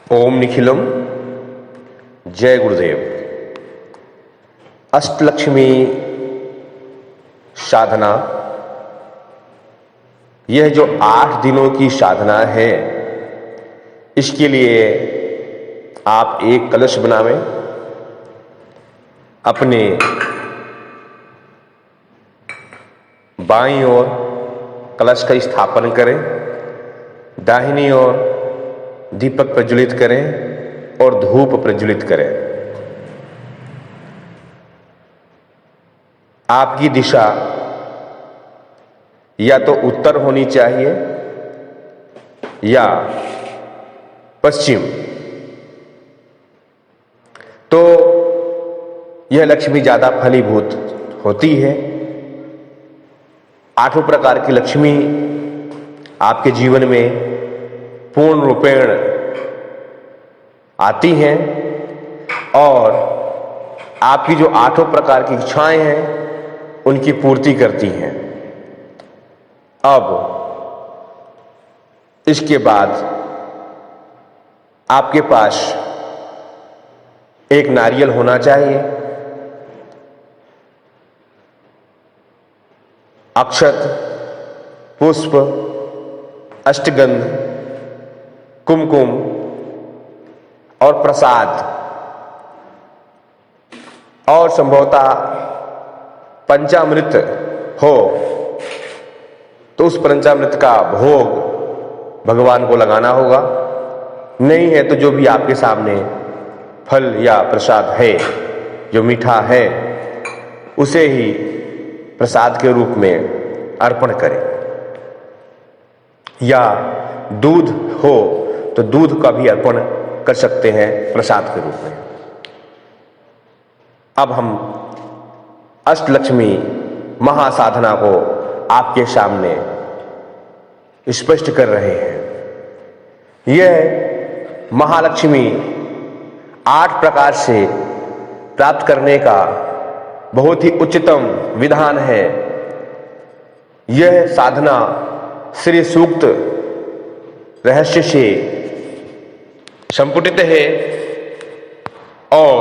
ओम निखिलम। जय गुरुदेव। अष्टलक्ष्मी साधना, यह जो 8 दिनों की साधना है, इसके लिए आप एक कलश बनावें, अपने बाईं ओर कलश का स्थापन करें, दाहिनी ओर दीपक प्रज्वलित करें और धूप प्रज्वलित करें। आपकी दिशा या तो उत्तर होनी चाहिए या पश्चिम। तो यह लक्ष्मी ज्यादा फलीभूत होती है। 8 प्रकार की लक्ष्मी आपके जीवन में पूर्ण रूपेण आती हैं और आपकी जो 8 प्रकार की इच्छाएं हैं उनकी पूर्ति करती हैं। अब इसके बाद आपके पास एक नारियल होना चाहिए, अक्षत, पुष्प, अष्टगंध, कुमकुम और प्रसाद, और संभवतः पंचामृत हो तो उस पंचामृत का भोग भगवान को लगाना होगा। नहीं है तो जो भी आपके सामने फल या प्रसाद है, जो मीठा है, उसे ही प्रसाद के रूप में अर्पण करें। या दूध हो तो दूध का भी अर्पण कर सकते हैं प्रसाद के रूप में। अब हम अष्टलक्ष्मी महासाधना को आपके सामने स्पष्ट कर रहे हैं। यह महालक्ष्मी 8 प्रकार से प्राप्त करने का बहुत ही उच्चतम विधान है। यह साधना श्री सूक्त रहस्य से संपुटित है और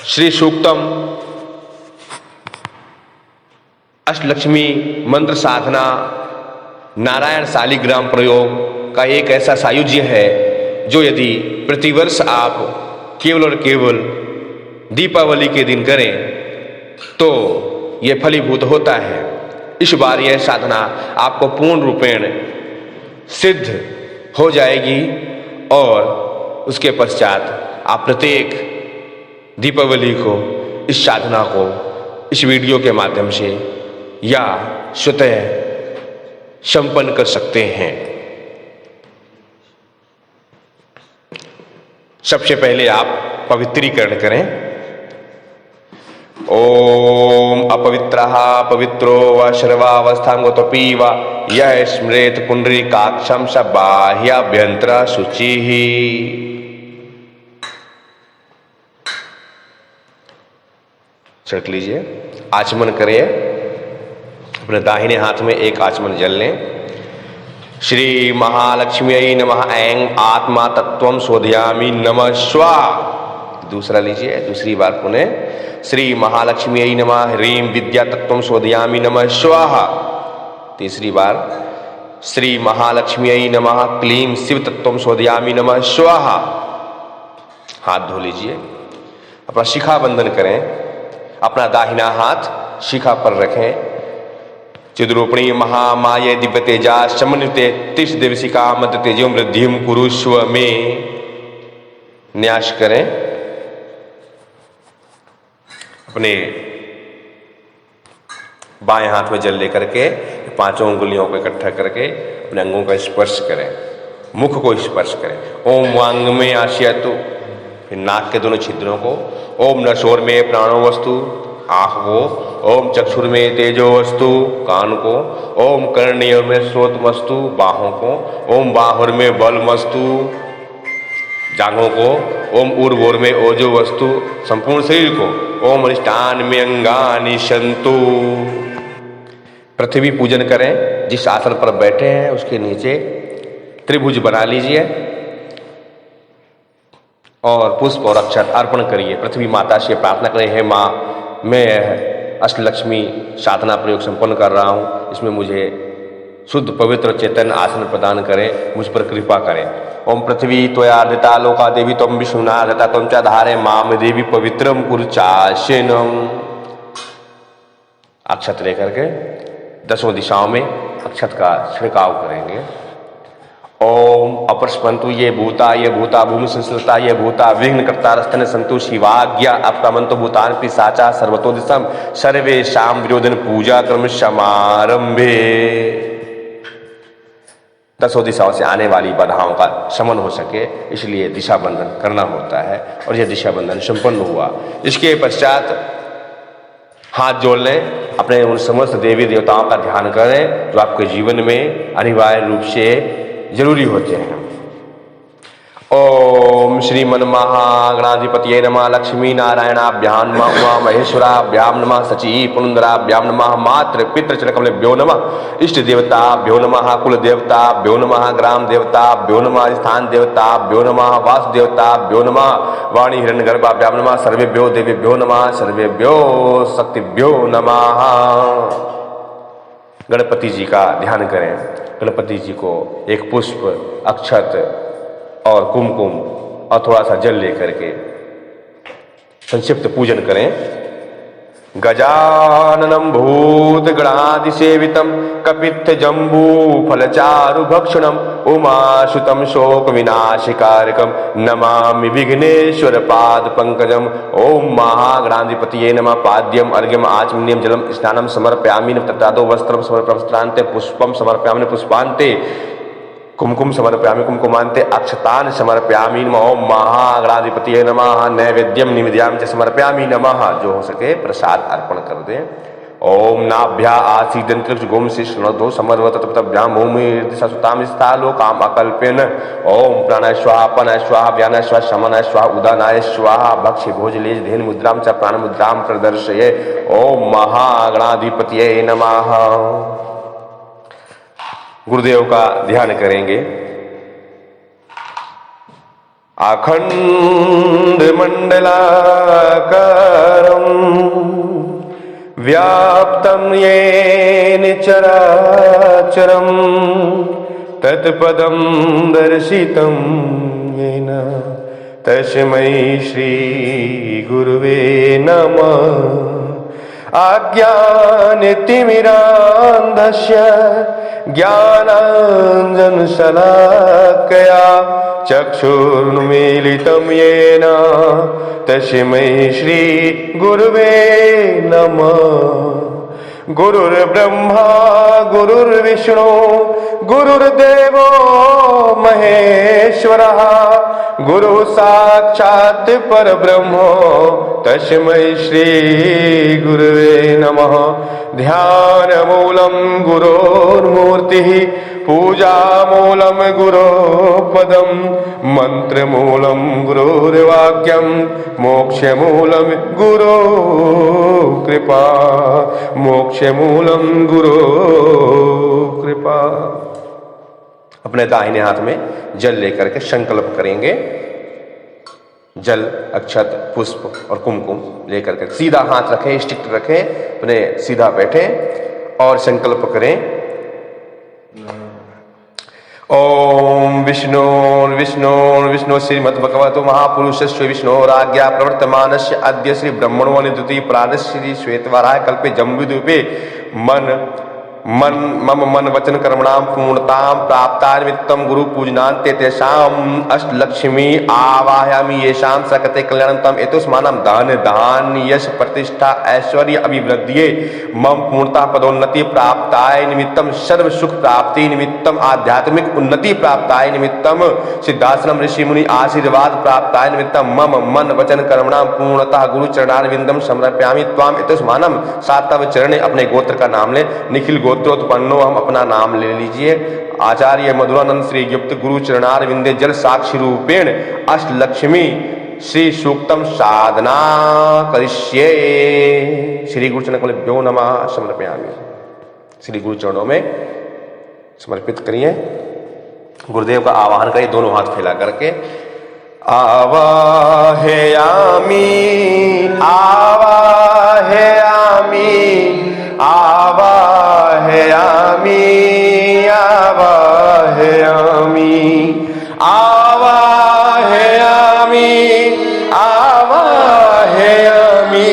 श्री सूक्तम अष्टलक्ष्मी मंत्र साधना नारायण शालिग्राम प्रयोग का एक ऐसा सायुज्य है जो यदि प्रतिवर्ष आप केवल और केवल दीपावली के दिन करें तो यह फलीभूत होता है। इस बार यह साधना आपको पूर्ण रूपेण सिद्ध हो जाएगी और उसके पश्चात आप प्रत्येक दीपावली को इस साधना को इस वीडियो के माध्यम से या स्वतः संपन्न कर सकते हैं। सबसे पहले आप पवित्रीकरण करें। ओम अपवित्रः पवित्रो व सर्वावस्थांगतोऽपि व यः स्मरेत पुंडरीकाक्षं स बाह्याभ्यंतर शुचिः। छिड़क लीजिए, आचमन करिए। अपने दाहिने हाथ में एक आचमन जल लें। श्री महालक्ष्मी नमः ऐं आत्मा तत्वं शोधयामि नमः स्वाहा। दूसरा लीजिए, दूसरी बार पुनः श्री महालक्ष्मी नमः ह्रीं विद्या तत्वं शोधयामि नमः स्वाहा। तीसरी बार श्री महालक्ष्मी नमः क्लीं शिव तत्वं शोधयामि नमः स्वाहा। हाथ धो लीजिए, अपना शिखा बंधन करें। अपना दाहिना हाथ शिखा पर रखें। चिद्रूपणी महामाये दिव्य तेजा समन्विते 30 दिवसिका मध्य तेजो वृद्धिम कुरुष्व में न्यास करें। अपने बाएं हाथ में जल लेकर के 5 उंगलियों को इकट्ठा करके अपने अंगों का स्पर्श करें, मुख को स्पर्श करें। ओम वांग में आश्यतु, फिर नाक के दोनों छिद्रों को। ओम नशोर में प्राणो वस्तु, आँख को। ओम चक्षुर में तेजो वस्तु, कान को। ओम कर्णयों में श्रोत वस्तु, बाहों को। ओम बाहुर में बल वस्तु, जांघों को। ओम ऊर्वोर में ओजो वस्तु, संपूर्ण शरीर को। ओम अधिष्ठान में अंगानि सन्तु। पृथ्वी पूजन करें। जिस आसन पर बैठे हैं उसके नीचे त्रिभुज बना लीजिए। और पुष्प और अक्षत अर्पण करिए। पृथ्वी माता से प्रार्थना करें, हे माँ, मैं अष्टलक्ष्मी साधना प्रयोग संपन्न कर रहा हूँ, इसमें मुझे शुद्ध पवित्र चेतन आसन प्रदान करें, मुझ पर कृपा करें। ओम पृथ्वी त्वयार्दिता लोका देवी त्वं विष्णुनार्दिता त्वं च धारे माम देवी पवित्रम कुरुचाशिनम। अक्षत लेकर के 10 दिशाओं में अक्षत का छिड़काव करेंगे। ओम अपस्पंतु ये भूता भूमि संस्लता ये भूता विघ्न कर्ता रस्तन संतु शिवाज्ञा अपकामंतो भूतान पिशाचा सर्वतो दिशम सर्वेषां विरोधन पूजा क्रम समारंभे। 10 दिशाओं से आने वाली बाधाओं का शमन हो सके, इसलिए दिशा बंधन करना होता है, और यह दिशा बंधन संपन्न हुआ। इसके पश्चात हाथ जोड़ लें, अपने उन समस्त देवी देवताओं का ध्यान करें जो आपके जीवन में अनिवार्य रूप से जरूरी होते हैं। ओम श्री मन महागणाधिपतये नमः, लक्ष्मी नारायणाभ्यां नमः, उमा महेश्वराभ्यां नमः, सची पुनंदराभ्यां नमः, मातृ पितृ चरणकमलेभ्यो नमः, इष्ट देवताभ्यो नमः, कुल देवताभ्यो नमः, ग्राम देवताभ्यो नमः, स्थान देवताभ्यो नमः, वासु देवताभ्यो नमः, वाणी हिरण्यगर्भाभ्यां नमः, सर्वेभ्यो देवेभ्यो नमः, सर्वेभ्यो शक्तिभ्यो नमः। गणपति जी का ध्यान करें। गणपति जी को एक पुष्प, अक्षत और कुमकुम और थोड़ा सा जल लेकर के संक्षिप्त पूजन करें। गजाननं भूतगणाधिसेवितं कपित्थ जम्बू फलचारु भक्षणं उमासुतं शोक विनाशकारकं नमामि विघ्नेश्वर पाद पंकजम। ओम महागणाधिपतये नमः। पाद्यम अर्घ्यम आचमनीयम जलम स्नानं समर्पयामि तत्रादो वस्त्रं समर्पयामि वस्त्रान्ते पुष्पं समर्पयामि पुष्पान्ते कुमकुम समर्पयामि कुमकुमान्ते अक्षतान समर्पयामि नमः। ओम महागणाधिपतये नमः। नैवेद्यम निवेदयामि च समर्पयामि नमः। जो हो सके प्रसाद अर्पण कर दें। ओम नाभ्या आसीदंत्र गोम से स्नोदो समर्वत तप्तभ्याम भूमि सुताम स्थालो काम अकल्पेन। ओम प्राणाय स्वाहा अपानाय स्वाहा व्यानाय स्वाहा शमनाय स्वाहा उदानाय स्वाहा। भक्ष्य भोजलेज धेन मुद्राम च प्राण मुद्राम प्रदर्शये। ओम महागणाधिपतये नमः। गुरुदेव का ध्यान करेंगे। अखंड मंडलाकारं व्याप्तं येन चराचरं तत्पदं दर्शितं येन तस्मै श्री गुरुवे नमः। अज्ञानतिमिरान्धस्य ज्ञानाञ्जनशलाकया चक्षुर्मीलितं येन तस्मै श्री गुरुवे नमः। गुरुर्ब्रह्मा गुरुर्विष्णु गुरुर्देवो महेश्वरः गुरु साक्षात् परब्रह्म तस्मै श्री गुरुवे नमः। ध्यानमूलं गुरोर्मूर्तिः पूजामूलं गुरोपदं मंत्रमूलं गुरोर्वाक्यं मोक्षमूलं गुरो कृपा मोक्षमूलं गुरो कृपा। अपने दाहिने हाथ में जल लेकर के संकल्प करेंगे। जल, अक्षत, पुष्प और कुमकुम लेकर के सीधा हाथ रखें, स्टिक रखें, अपने सीधा बैठे और संकल्प करें। ओम विष्णु विष्णु विष्णु श्रीमद्भगवतो महापुरुषस्य विष्णोराज्ञा प्रवर्तमानस्य अद्य श्री ब्रह्मणो द्वितीय प्राणस्य श्री श्वेतवाराय कल्पे जम्बूद्वीपे मम मन वचन कर्मणां पूर्णतां प्राप्ता निमित्तं गुरु पूजनान्ते तेषाम् अष्टलक्ष्मी आवाहयामि येषां सकते कल्याणं तम एतस्मानं धन धान्य यश प्रतिष्ठा ऐश्वर्य अभिवृद्धिये मम पूर्णता पदोन्नति प्राप्ताय निमित्तं सर्व सुख प्राप्ति निमित्तं आध्यात्मिक उन्नति प्राप्ताय निमित्तं सिद्धाश्रम ऋषि मुनि आशीर्वाद प्राप्ताय निमित्तं मम मन वचन कर्मणां पूर्णतः गुरु चरणारविंदम समर्पयामि त्वाम एतस्मानं। सातव चरणे अपने गोत्र का नाम ले। निखिल गोत्रोत्पन्नो, हम अपना नाम ले लीजिए। आचार्य मधुरानंद श्री युक्त गुरु चरणारविंदे जल साक्षी रूपेण अष्टलक्ष्मी श्री सूक्तम साधना करिष्ये। श्री गुरु चरणकमलेभ्यो नमः समर्पयामि। श्री गुरु चरणों में समर्पित करिए। गुरुदेव का आवाहन करिए दोनों हाथ फैला करके आवाहयामि आवाहयामि आवाहयामि आवाहयामि आवाहयामि आवाहयामि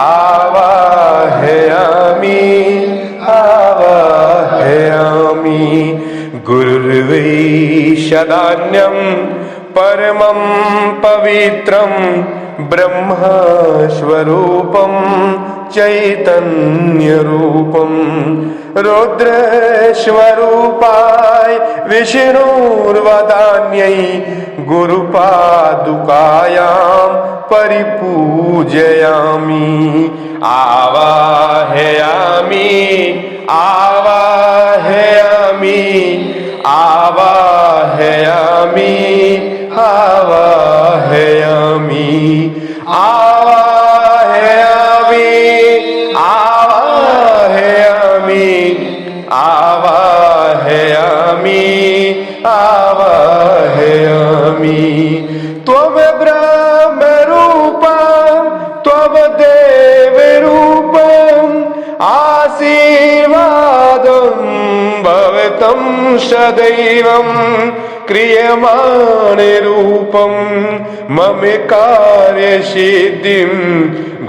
आवाहयामि आवाहयामि गुरुर्वै सदान्यं परमं पवित्रं ब्रह्मस्वरूपं चैतन्यरूपं रुद्रस्वरूपाय विष्णुर्वदान्यै गुरुपादुकायां परिपूजयामि आवाहयामि आवाहयामि आवाहयामि आवाहयामि आवाहयामि आवाहयामि आवाहयामि आवाहयामि त्वं ब्रह्मरूपं त्वं देवरूपं आशीर्वादं भवतं सदैवं क्रियमाणे रूपं मम कार्यसिद्धिं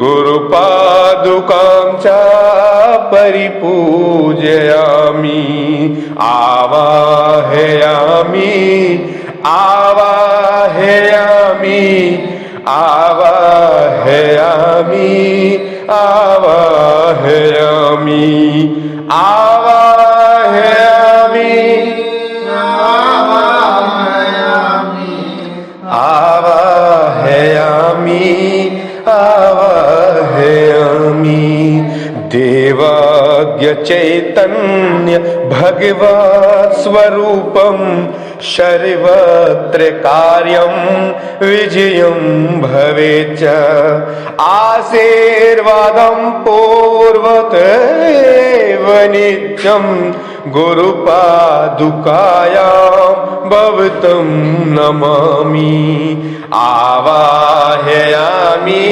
गुरुपादुकां च परिपूजयामि आवाहयामि आवाहयामि आवाहयामि आवाहयामि आवाहयामि आवाहयामि आवाहयामि देवाद्य चैतन्य भगवत् स्वरूपं सर्वत्र कार्यं विजयं भवेच्च आशीर्वादं पूर्वतैव नित्यं गुरुपादुकायां भवतं नमामि आवाहयामि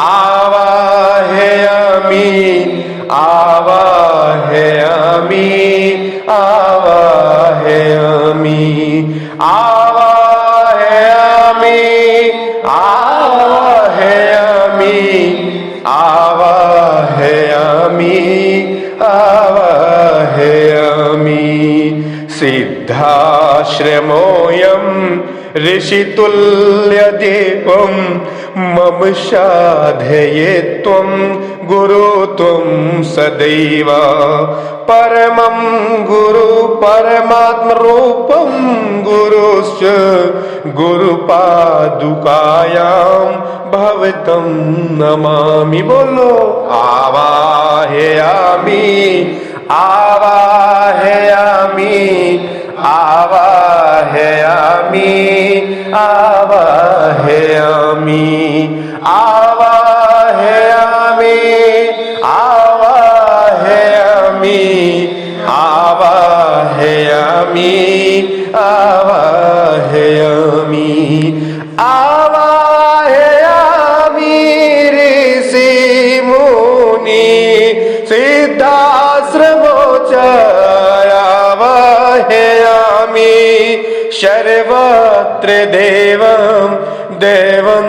आवाहयामि आवाहयामि आवाहयामि आवाहयामि आवाहयामि आवाहयामि आवाहयामि सिद्धाश्रमोऽयं ऋषितुल्यदेवं मम साधये त्वं गुरु त्वं सदैव परमं गुरु परमात्मरूपं गुरुश्च गुरुपादुकायां भवतं नमामि बोलो आवाहयामि आवाहयामि आवाहयामि आवाहयामि आवाहयामि आवाहयामि आवाहयामि आवाहयामि आवाहयामि ऋषि मुनि सिद्धाश्रमोच आवाहयामि सर्वत्र देवं देवं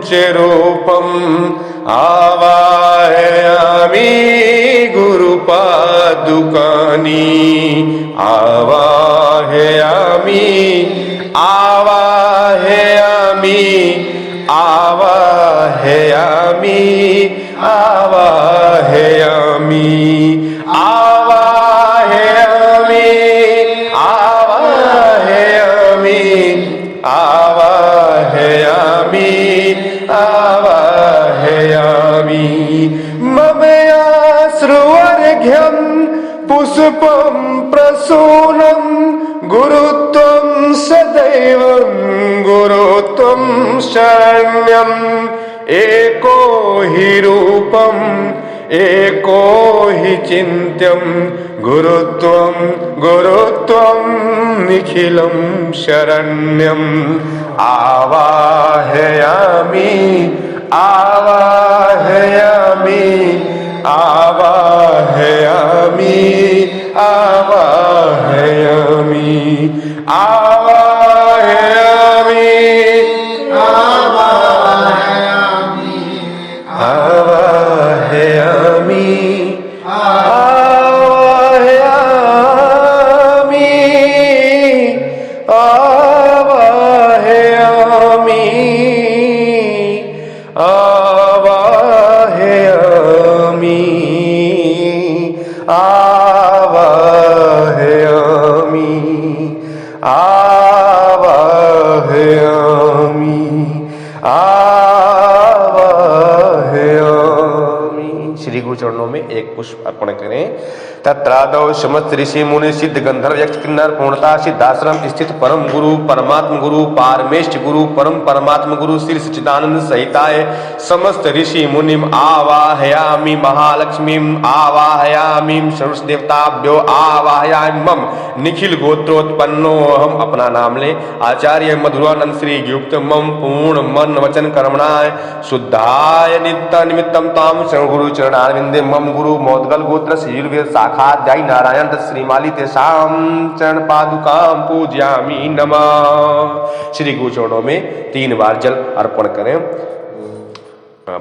च रूपम् आवाहयामि गुरुपादुकानि आवाहयामि आवाहयामि आवाहयामि आवाहयामि आवाहयामि आवाहयामि आवाहयामि आवाहयामि मम आश्रुवर्घ्यं पुष्पं प्रसूनं गुरुत्वं सदैवं गुरुत्वं शरण्यम् एको हि रूपम् एको हि चिन्त्यं गुरुत्वं गुरुत्वं निखिलं शरण्यम् आवाहयामि आवाहयामि आवाहयामि आवाहयामि आवाहयामि आवाहयामि आवाहयामि श्री गुरु चरणों में एक पुष्प अर्पण करें। तत्रादौ समस्त ऋषि मुनि सिद्ध गंधर्व यक्ष किन्नर पूर्णता सिद्धाश्रम स्थित परम गुरु परमात्म गुरु पारमेष्ठ गुरु परम परमात्म गुरु श्री सच्चिदानंद सहिताय समस्त ऋषि मुनिम आवाहयामि महालक्ष्मीम आवाहयामि सर्व देवताभ्यो आवाहयामि मम निखिल गोत्रोत्पन्नो हम अपना नाम ले आचार्य मधुरानंद श्री युक्त मम पूर्ण मन वचन कर्मणाय शुद्धाय नित्य निमित्तम ताम शरण गुरु चरणारविंदे मम गुरु मोदगल गोत्र श्रीर्वेद शाखाध्यायी नारायण दत्त श्रीमाली तेषाम चरण पादुकाम पूज्यामि नमः। श्री गुरु चरणों में 3 बार जल अर्पण करें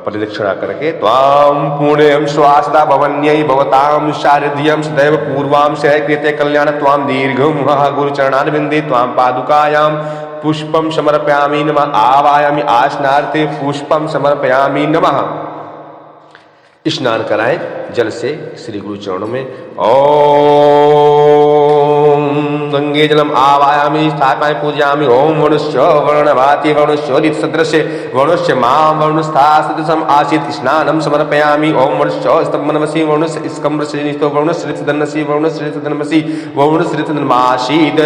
परिदक्षिणा करके। त्वां पुण्यं श्वासदा भवन्यै भवतां शारदीयं सदैव पूर्वां सहकृते कल्याण त्वां दीर्घं गुरु चरणारविंदे त्वां पादुकायां पुष्पं समर्पयामि नमः। आवाहयामि आसनार्थे पुष्पं समर्पयामि नमः। स्नान कराएं जल से श्री गुरु चरणों में। ओम गंगे जलम आवाहयामि स्थापयामि पूजयामि। ओम वरुणस्य वर्णभाति वरुणस्योदित सदृशे वरुणस्य मां वरुणस्था सदृशम आसीत् स्नानं समर्पयामि। ओम वरुणस्य स्तंभनमसि वरुणस्य स्कम्भस्य निस्तो वरुणस्य ऋतधनसि वरुणस्य ऋतधनमसि वरुणस्य ऋतधनमासीद।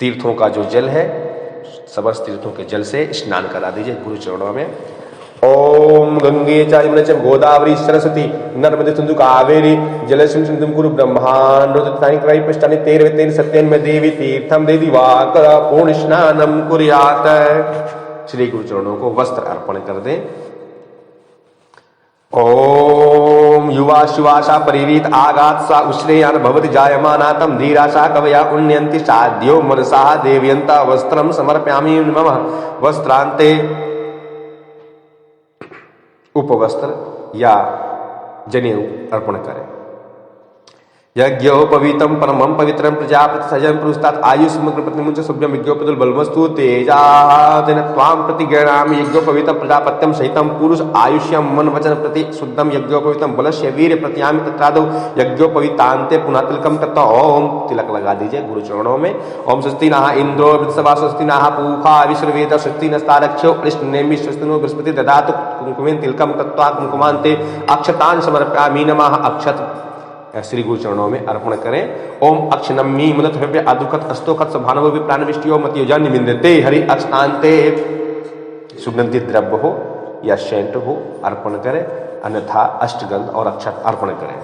तीर्थों का जो जल है समस्त तीर्थों के जल से स्नान करा दीजिए गुरु चरणों में। ओम गंगे च यमुने च गोदावरी सरस्वती नर्मदे सिंधु कावेरी जलेस्मिन् सन्निधिं कुरु ब्रह्माण्ड तीर्थानि क्रयि पृष्ठानि तेन सत्येन देवी तीर्थम दे दिवाकर पूर्ण स्नानम कुर्यात्। श्री गुरु चरणों को वस्त्र अर्पण कर दें। ओम युवा शिवाशा परिवीत आगात सा उश्रेयान भवति जायमानातम धीराशा कवया उन्नयन्ति साध्यो मनसा देवयन्ता वस्त्रम समर्पयामि नमः। वस्त्रांते उपवस्त्र या जनेऊ अर्पण करें। यज्ञोपवीतम परमं पवित्रं प्रजापति सजन पुरुषात् आयुष्मग्न प्रतिमुंच शुभ्यं यज्ञोपदुल बलमस्तु तेजातेन त्वां प्रतिगृह्णामि। यज्ञोपवीतम प्रजापत्यं सहितं पुरुष आयुष्यं मन वचन प्रति शुद्धं यज्ञोपवीतम बलस्य वीर्य प्रतियामि। तत्रादौ यज्ञोपवीतान्ते पुनः तिलकं तथा ओम तिलक लगा दीजिए गुरु चरणों में। ओम स्वस्ति नः इंद्रो वृत्सवा स्वस्ति नः पूषा विश्ववेद स्वस्ति नस्तारक्षो अरिष्टनेमि स्वस्ति नो बृहस्पति ददातु कुंकुमेन तिलकं तत्वा कुंकुमान्ते अक्षतान् समर्पयामि नमः। अक्षत श्री गुरु चरणों में अर्पण करें। ओम अक्षनम्मी मुदत हव्य अदुखत अस्तोखत सभानव प्राणविष्टियो मतियोजान निमिंदते हरि अक्षतान्ते सुगंधित द्रव्य हो या सेंट हो अर्पण करें, अन्यथा अष्टगंध और अक्षत अर्पण करें।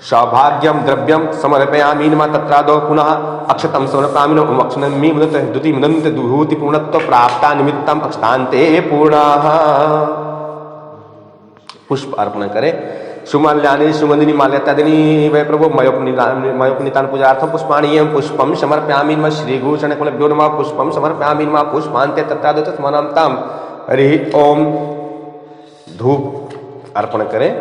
सौभाग्यम द्रव्यम समर्पयामि नमः। तत्रादौ पुनः अक्षतम समर्पयामि नमः। अक्षनम्मी मुदत द्युति मुदन्त दुभूति पूर्णत्व प्राप्ता निमित्तम अक्षतान्ते पूर्णः। पुष्प अर्पण करें। सुमाल्यानि सुगंधिनी माल्यात्यादिनी वै प्रभु मयोपनीतान पूजार्थम पुष्पाणि पुष्पम समर्पयामि नमः। श्री गुरु चरणकमलेभ्यो नमः। पुष्पम समर्पयामि नमः। पुष्पान्ते तत्रादौ तस्मानं ताम हरि ओम। धूप अर्पण करें।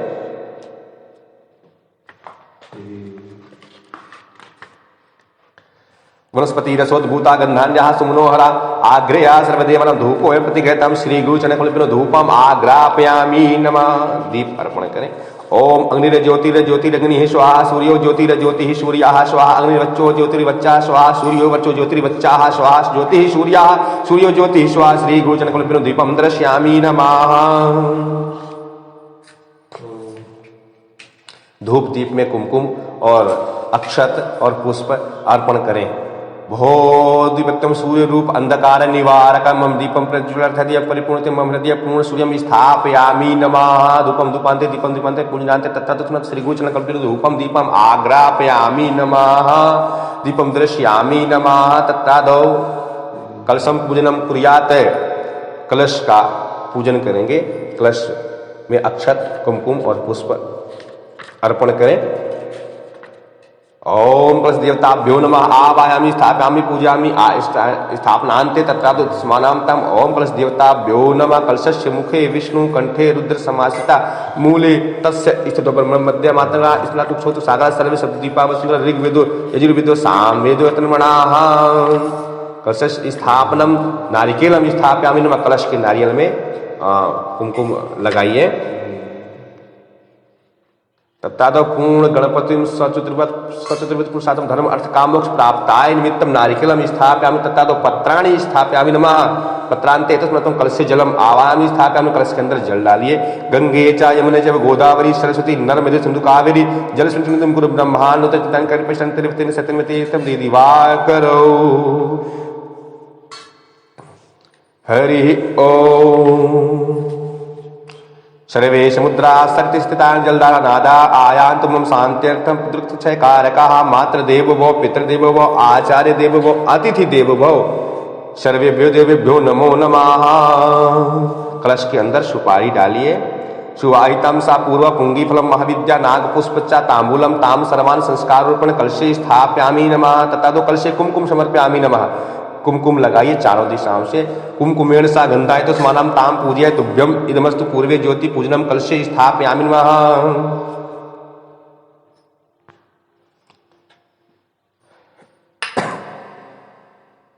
वनस्पति रसोद्भूता गंधान्याः सुमनोहरा आग्रया सर्वदेवानां धूपोऽयं प्रतिगृह्यतां। श्री गुरु चरणकमलेभ्यो धूपम आग्रापयामि नमः। दीप अर्पण करें। ओम अग्निर ज्योतिरग्निः स्वाहा सूर्यो ज्योतिरज्योतिः सूर्यः स्वाहा अग्निर्वच्चो ज्योतिर्वच्चा स्वाहा सूर्यो वच्चो ज्योतिर्वच्चाः स्वाहा ज्योतिः सूर्यः सूर्यो ज्योतिः स्वाहा। श्री गुरु चरणकमलेभ्यो दीपं दर्शयामि नमः। धूप दीप में कुमकुम और अक्षत और पुष्प अर्पण करें। भोदिपत्यम सूर्य रूप अंधकार निवारकम मम दीपम प्रज्वलित हृदय परिपूर्णते मम हृदय पूर्ण सूर्यम स्थापयामि नमः धूपम धूपान्ते दीपम दीपान्ते पूजनान्ते तत्तत् श्री गुरुचरण कल्पित धूपम दीपम आग्रापयामि नमः दीपम दृश्यामि नमः तत्तादौ कलशम पूजनम कुर्यात। कलश का पूजन करेंगे, कलश में अक्षत कुमकुम और पुष्प अर्पण करें। ओम कलश देवताभ्यो नमः आवाहयामि स्थापयामि पूजयामि स्थापनान्ते तत्रादौ स्मरामि तम्। ओम कलश देवताभ्यो नमः कलशस्य मुखे विष्णु कंठे रुद्र समासिता मूले तस्य स्थितो ब्रह्म मध्य मात्रा स्नातु क्षोत्र सागर सर्वे शब्द दीपावसुंदर ऋग्वेदो यजुर्वेदो सामवेदो तन्मणाः। कलश स्थापनम नारिकेलम स्थापयामि नमः कलश के नारियल में कुमकुम लगाइए। तत्तादौ पूर्ण गणपतिम सचतुर्वत पुरुषार्थम धर्म अर्थ काम मोक्ष प्राप्ताय निमित्तम नारिकेलम स्थापयामि तत्तादौ पत्राणि स्थापयामि नमः पत्रान्ते तस्मत्तम कलशे जलम आवाहयामि स्थापयामि। कलश के अंदर जल डालिए। गंगे च यमुने चैव गोदावरी सरस्वती नर्मदे सिंधु कावेरी जलस्मिन् कुरु ब्रह्माण्ड तंकर पशंतरिवतेन सत्यमते तम दिवाकरो। हरि ओम। सर्वे समुद्रा शक्ति स्थिता जलधारा नादा आयान्तु मम शांत्यर्थम पितृक्षय कारकः मात्र देवो भव पितृदेवो भव आचार्य देवो भव अतिथि देवो भव सर्वेभ्यो देवेभ्यो नमो नमः। कलश के अंदर सुपारी डालिए। सुवाहितम सा पूर्व पुंगी फलम महाविद्या नाग पुष्पच्चा तांबूलम ताम सर्वान संस्कार रूपण कलशे स्थापयामि नमः तत्तादौ कलशे कुमकुम समर्पयामि नमः। कुमकुम लगाइए चारों दिशाओं से। कुमकुमेण सा गंधाय तो स्मानम ताम पूजय तुभ्यम इदमस्तु पूर्वे ज्योति पूजनम कलशे स्थापयामि नमः।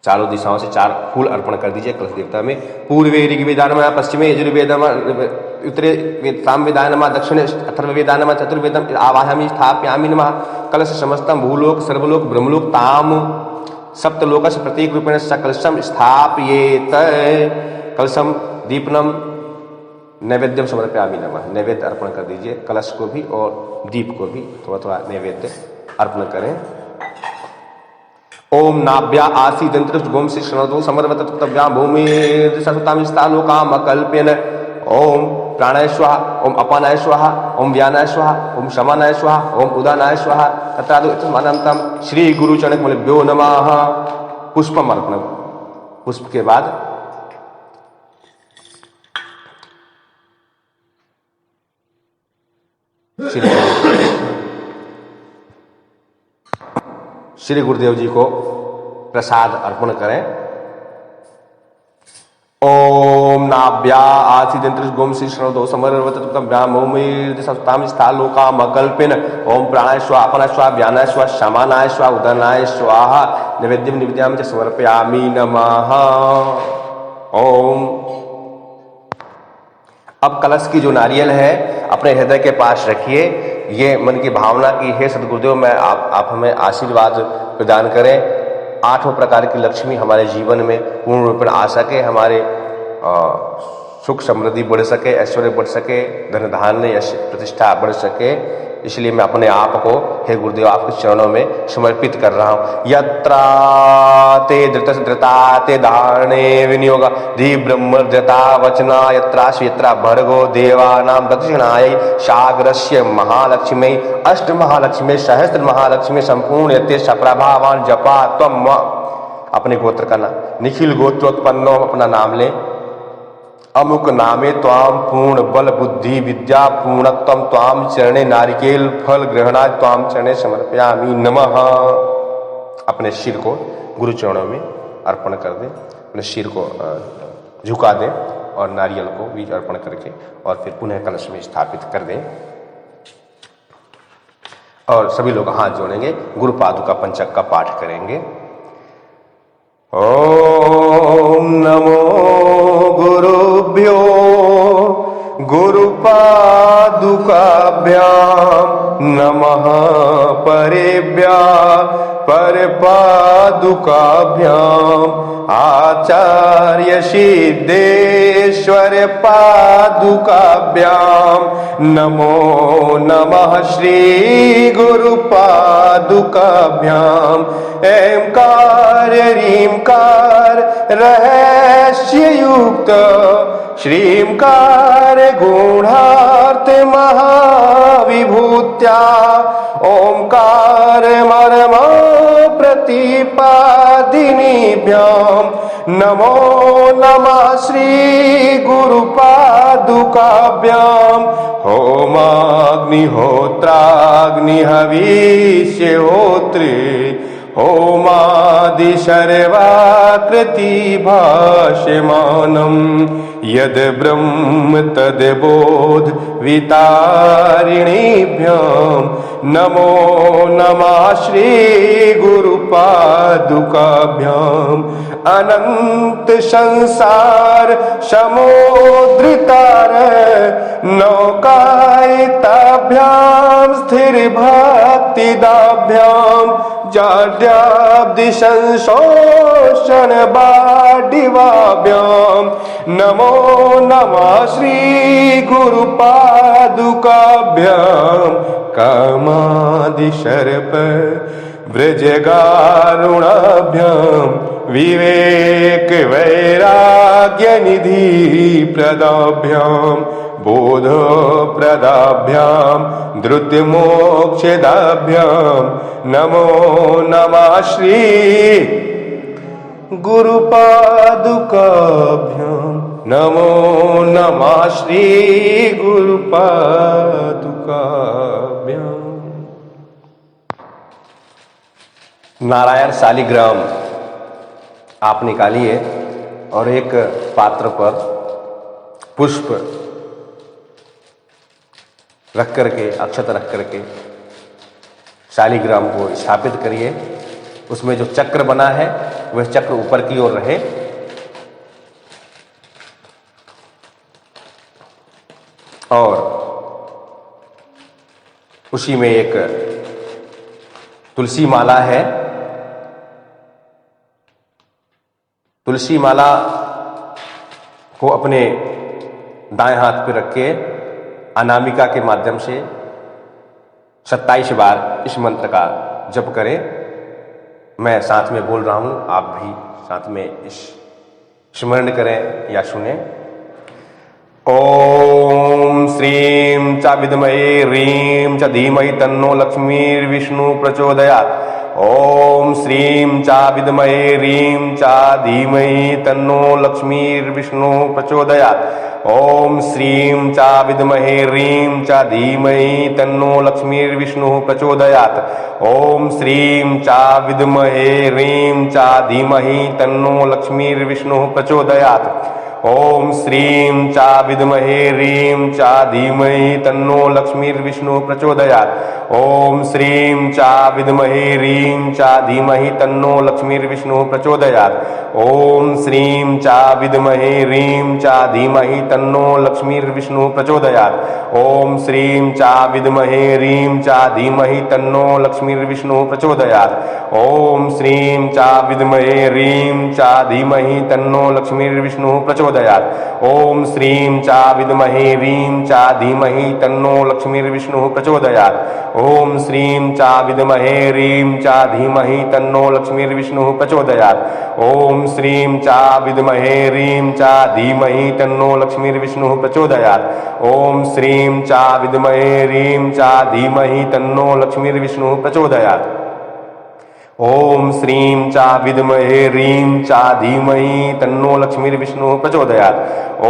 चारों दिशाओं से 4 फूल अर्पण कर दीजिए कलश देवता में। पूर्वे ऋग्वेदानमः पश्चिमे यजुर्वेदमः उत्तरे सामवेदानमः दक्षिणे अथर्ववेदानमः चतुर्वेदम आवाहयामि स्थापयामि नमः। कलश समस्तम भूलोक सर्वलोक ब्रह्मलोक ताम सप्तलोकस्य प्रतीक रूपेण सकलशम स्थापयेत। कलशम दीपनम नैवेद्यम समर्पयामि नमः। नैवेद्य अर्पण कर दीजिए कलश को भी और दीप को भी थोड़ा थोड़ा नैवेद्य अर्पण करें। ओम नाभ्या आसी दंत्र गोम से शरणो समर्वत तत्व्या भूमि सताम स्थालोकाम अकल्पेन। ओम प्राणाय स्वाहा ओम अपानाय स्वाहा ओम व्यानाय स्वाहा ओम शमानाय स्वाहा ओम उदानाय स्वाहा तत्रादुतमानंतम श्री गुरु चरणकमलेभ्यो नमः। पुष्पम अर्पण। पुष्प के बाद श्री गुरुदेव जी को प्रसाद अर्पण करें। ओम नाभ्या आसीदंत्र गोम श्री शरणो समर्वत ब्राह्मोम स्थालोकाम अकल्पेन। ओम प्राणाय स्वाहा अपनाय स्वाहा व्यानाय स्वाहा शमानाय स्वाहा उदनाय स्वाहा नैवेद्यम निवेद्यामि च समर्पयामि नमः। ओम। अब कलश की जो नारियल है अपने हृदय के पास रखिए। ये मन की भावना की हे सदगुरुदेव मैं आप हमें आशीर्वाद प्रदान करें। 8 प्रकार की लक्ष्मी हमारे जीवन में पूर्ण रूप में आ सके, हमारे सुख समृद्धि बढ़ सके, ऐश्वर्य बढ़ सके, धन धान्य यश प्रतिष्ठा बढ़ सके। इसलिए मैं अपने आप को हे गुरुदेव आपके चरणों में समर्पित कर रहा हूँ। यत्रा ते धृता ते धारणे विनियोग धी ब्रह्म धृता वचना यत्रा भर्गो देवानाम दक्षिणाय सागरस्य महालक्ष्मी अष्ट महालक्ष्मी सहस्त्र महालक्ष्मी संपूर्ण यते सप्रभावान जपा त्वम। अपने गोत्र का नाम निखिल गोत्रोत्पन्नो अपना नाम ले। अमुक नामे त्वाम पूर्ण बल बुद्धि विद्या पूर्णत्वम त्वाम चरणे नारिकेल फल ग्रहणा त्वाम चरणे समर्पयामि नमः। अपने सिर को गुरु चरणों में अर्पण कर दें, अपने सिर को झुका दें और नारियल को बीज अर्पण करके और फिर पुनः कलश में स्थापित कर दें। और सभी लोग हाथ जोड़ेंगे, गुरु पादुका पंचक का पाठ करेंगे। ओम नमो गुरुभ्यो गुरुपादुकाभ्यां नमः परेभ्यः परपादुकाभ्याम् आचार्य सिद्धेश्वर पादुकाभ्यां नमो नमः श्री गुरु पादुकाभ्याम्। ऐंकार ह्रींकार रहस्ययुक्त श्रींकार गुणार्थ महाविभूत्या ओंकार मर्म प्रतिपादिनीभ्यां नमो नमः श्री गुरुपादुकाभ्यां होमाग्निहोत्राग्निहविष्यहोत्रे होमादि सर्वाकृति भाष्यमानं यद ब्रह्म तद्बोध वितारिणीभ्यां नमो नमः श्री गुरुपादुकाभ्याम् अनंत संसार समुद्रितार नौकायिताभ्यां स्थिर भक्तिदाभ्यां जाड्याब्धि संशोषण बाडिवाभ्यां नमो नमः श्री गुरुपादुकाभ्यां कामादि सर्प व्रजगारुणाभ्यां विवेक वैराग्य निधि प्रदाभ्यां बोध प्रदाभ्यां धृत मोक्षदाभ्यां नमो नमः श्री गुरुपादुकाभ्यां नमो नमः श्री गुरुपादुकाभ्यां। नारायण शालिग्राम आप निकालिए और एक पात्र पर पुष्प रख करके अक्षत रख करके शालिग्राम को स्थापित करिए। उसमें जो चक्र बना है वह चक्र ऊपर की ओर रहे और उसी में एक तुलसी माला है। तुलसी माला को अपने दाएं हाथ पे रख के अनामिका के माध्यम से 27 बार इस मंत्र का जप करें। मैं साथ में बोल रहा हूं, आप भी साथ में इस स्मरण करें या सुने। ओम श्रीं च विद्महे ह्रीं च धीमहि तन्नो लक्ष्मीर्विष्णु प्रचोदयात्। ओम श्रीं च विद्महे ह्रीं च धीमहि तन्नो लक्ष्मीर्विष्णु प्रचोदयात्। ओम श्रीं च विद्महे ह्रीं च धीमहि तन्नो लक्ष्मीर्विष्णु प्रचोदयात्। ओम श्रीं च विद्महे ह्रीं च धीमहि तन्नो लक्ष्मीर्विष्णु प्रचोदयात्। ओम श्रीं च विद्महे ह्रीं च धीमहि तन्नो लक्ष्मीर्विष्णु प्रचोदयात्। ओम श्रीं च विद्महे ह्रीं च धीमहि तन्नो लक्ष्मीर्विष्णु प्रचोदयात्। ओम श्रीं च विद्महे ह्रीं च धीमहि तन्नो लक्ष्मीर्विष्णु प्रचोदयात्। ओम श्रीं च विद्महे ह्रीं च धीमहि तन्नो लक्ष्मीर्विष्णु प्रचोदयात्। ओम श्रीं च विद्महे ह्रीं च धीमहि तन्नो लक्ष्मीर्विष्णु प्रचोदयात्। ओम श्रीं च विद्महे ह्रीं च धीमहि तन्नो लक्ष्मीर्विष्णु प्रचोदयात्। ओम श्रीं च विद्महे ह्रीं च धीमहि तन्नो लक्ष्मीर्विष्णु प्रचोदयात्। ओम श्रीं च विद्महे ह्रीं च धीमहि तन्नो लक्ष्मीर्विष्णु प्रचोदयात्। ओम श्रीं च विद्महे ह्रीं च धीमहि तन्नो लक्ष्मीर्विष्णु प्रचोदयात्। ओम श्रीं च विद्महे ह्रीं च धीमहि तन्नो लक्ष्मीर्विष्णु प्रचोदयात्।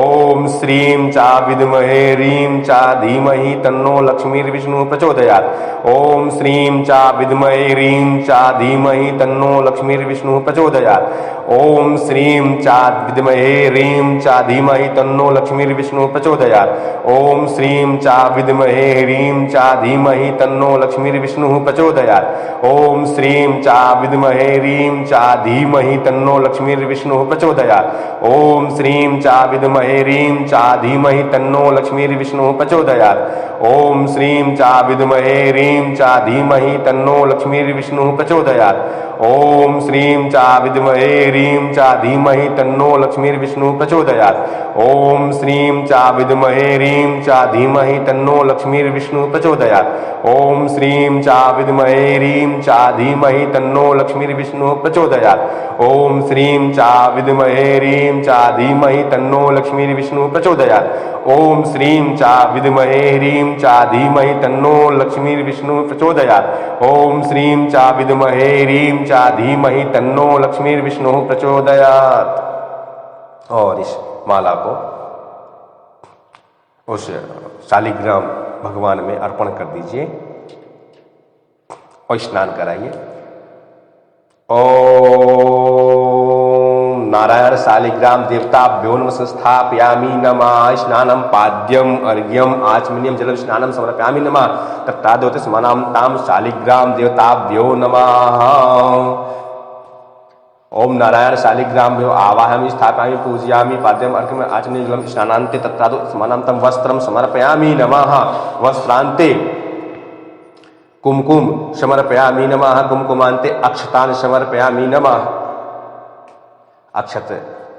ओम श्रीं च विद्महे ह्रीं च धीमहि तन्नो लक्ष्मीर्विष्णु प्रचोदयात्। ओम श्रीं च विद्महे ह्रीं च धीमहि तन्नो लक्ष्मीर्विष्णु प्रचोदयात्। ओम श्रीं च विद्महे ह्रीं च धीमहि तन्नो लक्ष्मीर्विष्णु प्रचोदयात्। ओम श्रीं च विद्महे ह्रीं च धीमहि तन्नो लक्ष्मीर्विष्णु प्रचोदयात्। ओम श्रीं च विद्महे ह्रीं च धीमहि तन्नो लक्ष्मीर्विष्णु प्रचोदयात्। ओम श्रीं च विद्महे ह्रीं च धीमहि तन्नो लक्ष्मीर्विष्णु प्रचोदयात्। ओम श्रीं च विद्महे ह्रीं च धीमहि तन्नो लक्ष्मीर्विष्णु प्रचोदयात्। ओम श्रीं चा विद्महे ह्रीं चा धीमहि तन्नो लक्ष्मीर्विष्णु प्रचोदयात्। ओम श्रीं चा विद्महे ह्रीं चा धीमहि तन्नो लक्ष्मीर्विष्णु प्रचोदयात्। ओम श्रीं चा विद्महे ह्रीं चा धीमहि तन्नो लक्ष्मीर्विष्णु प्रचोदयात्। ओम श्रीं चा विद्महे ह्रीं चा धीमहि तन्नो लक्ष्मीर्विष्णु प्रचोदयात्। ओम श्रीं चा विद्महे ह्रीं चा धीमहि तन्नो लक्ष्मीर्विष्णु प्रचोदयात्। ओम श्रीं चा विद्महे ह्रीं चा धीमहि तन्नो लक्ष्मीर्विष्णु प्रचोदयात्। और इस माला को उस शालिग्राम भगवान में अर्पण कर दीजिए और स्नान कराइए। ओम नारायण शालिग्राम देवताभ्यो नमः संस्थापयामि नमः। स्नानं पाद्यम अर्घ्यम आचमनीयम जलम स्नानं समर्पयामि नमः। तत्तादोत स्मनाम ताम शालिग्राम देवताभ्यो नमः। ओम नारायण शालिग्राम आवाहयामि स्थापयामि पूजयामि पाद्यम अर्घ्यम आचमनीयम जलम स्नानान्ते तत्तादोत स्मनाम तम वस्त्रम समर्पयामि नमः। वस्त्रान्ते कुमकुम समर्पयामि नमः। कुमकुमान्ते अक्षतान समर्पयामि नमः। अक्षत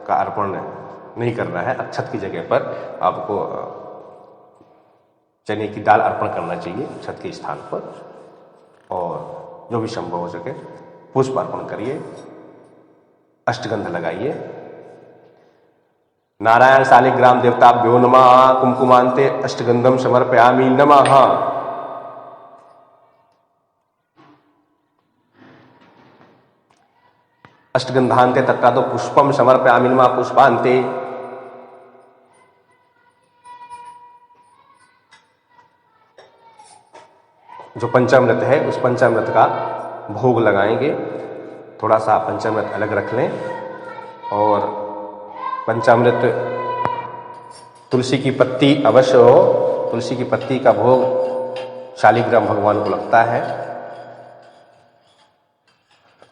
का अर्पण नहीं करना है, अक्षत की जगह पर आपको चने की दाल अर्पण करना चाहिए अक्षत के स्थान पर। और जो भी संभव हो सके पुष्प अर्पण करिए, अष्टगंध लगाइए। नारायण शालिग्राम देवताभ्यो नमः। कुमकुमान्ते अष्टगंधम समर्पयामि नमः। अष्टगंधान्ते तत्तादो पुष्पम समर्पयामि नमः। पुष्पान्ते जो पंचामृत है उस पंचामृत का भोग लगाएंगे। थोड़ा सा पंचामृत अलग रख लें और पंचामृत तुलसी की पत्ती अवश्य हो। तुलसी की पत्ती का भोग शालिग्राम भगवान को लगता है।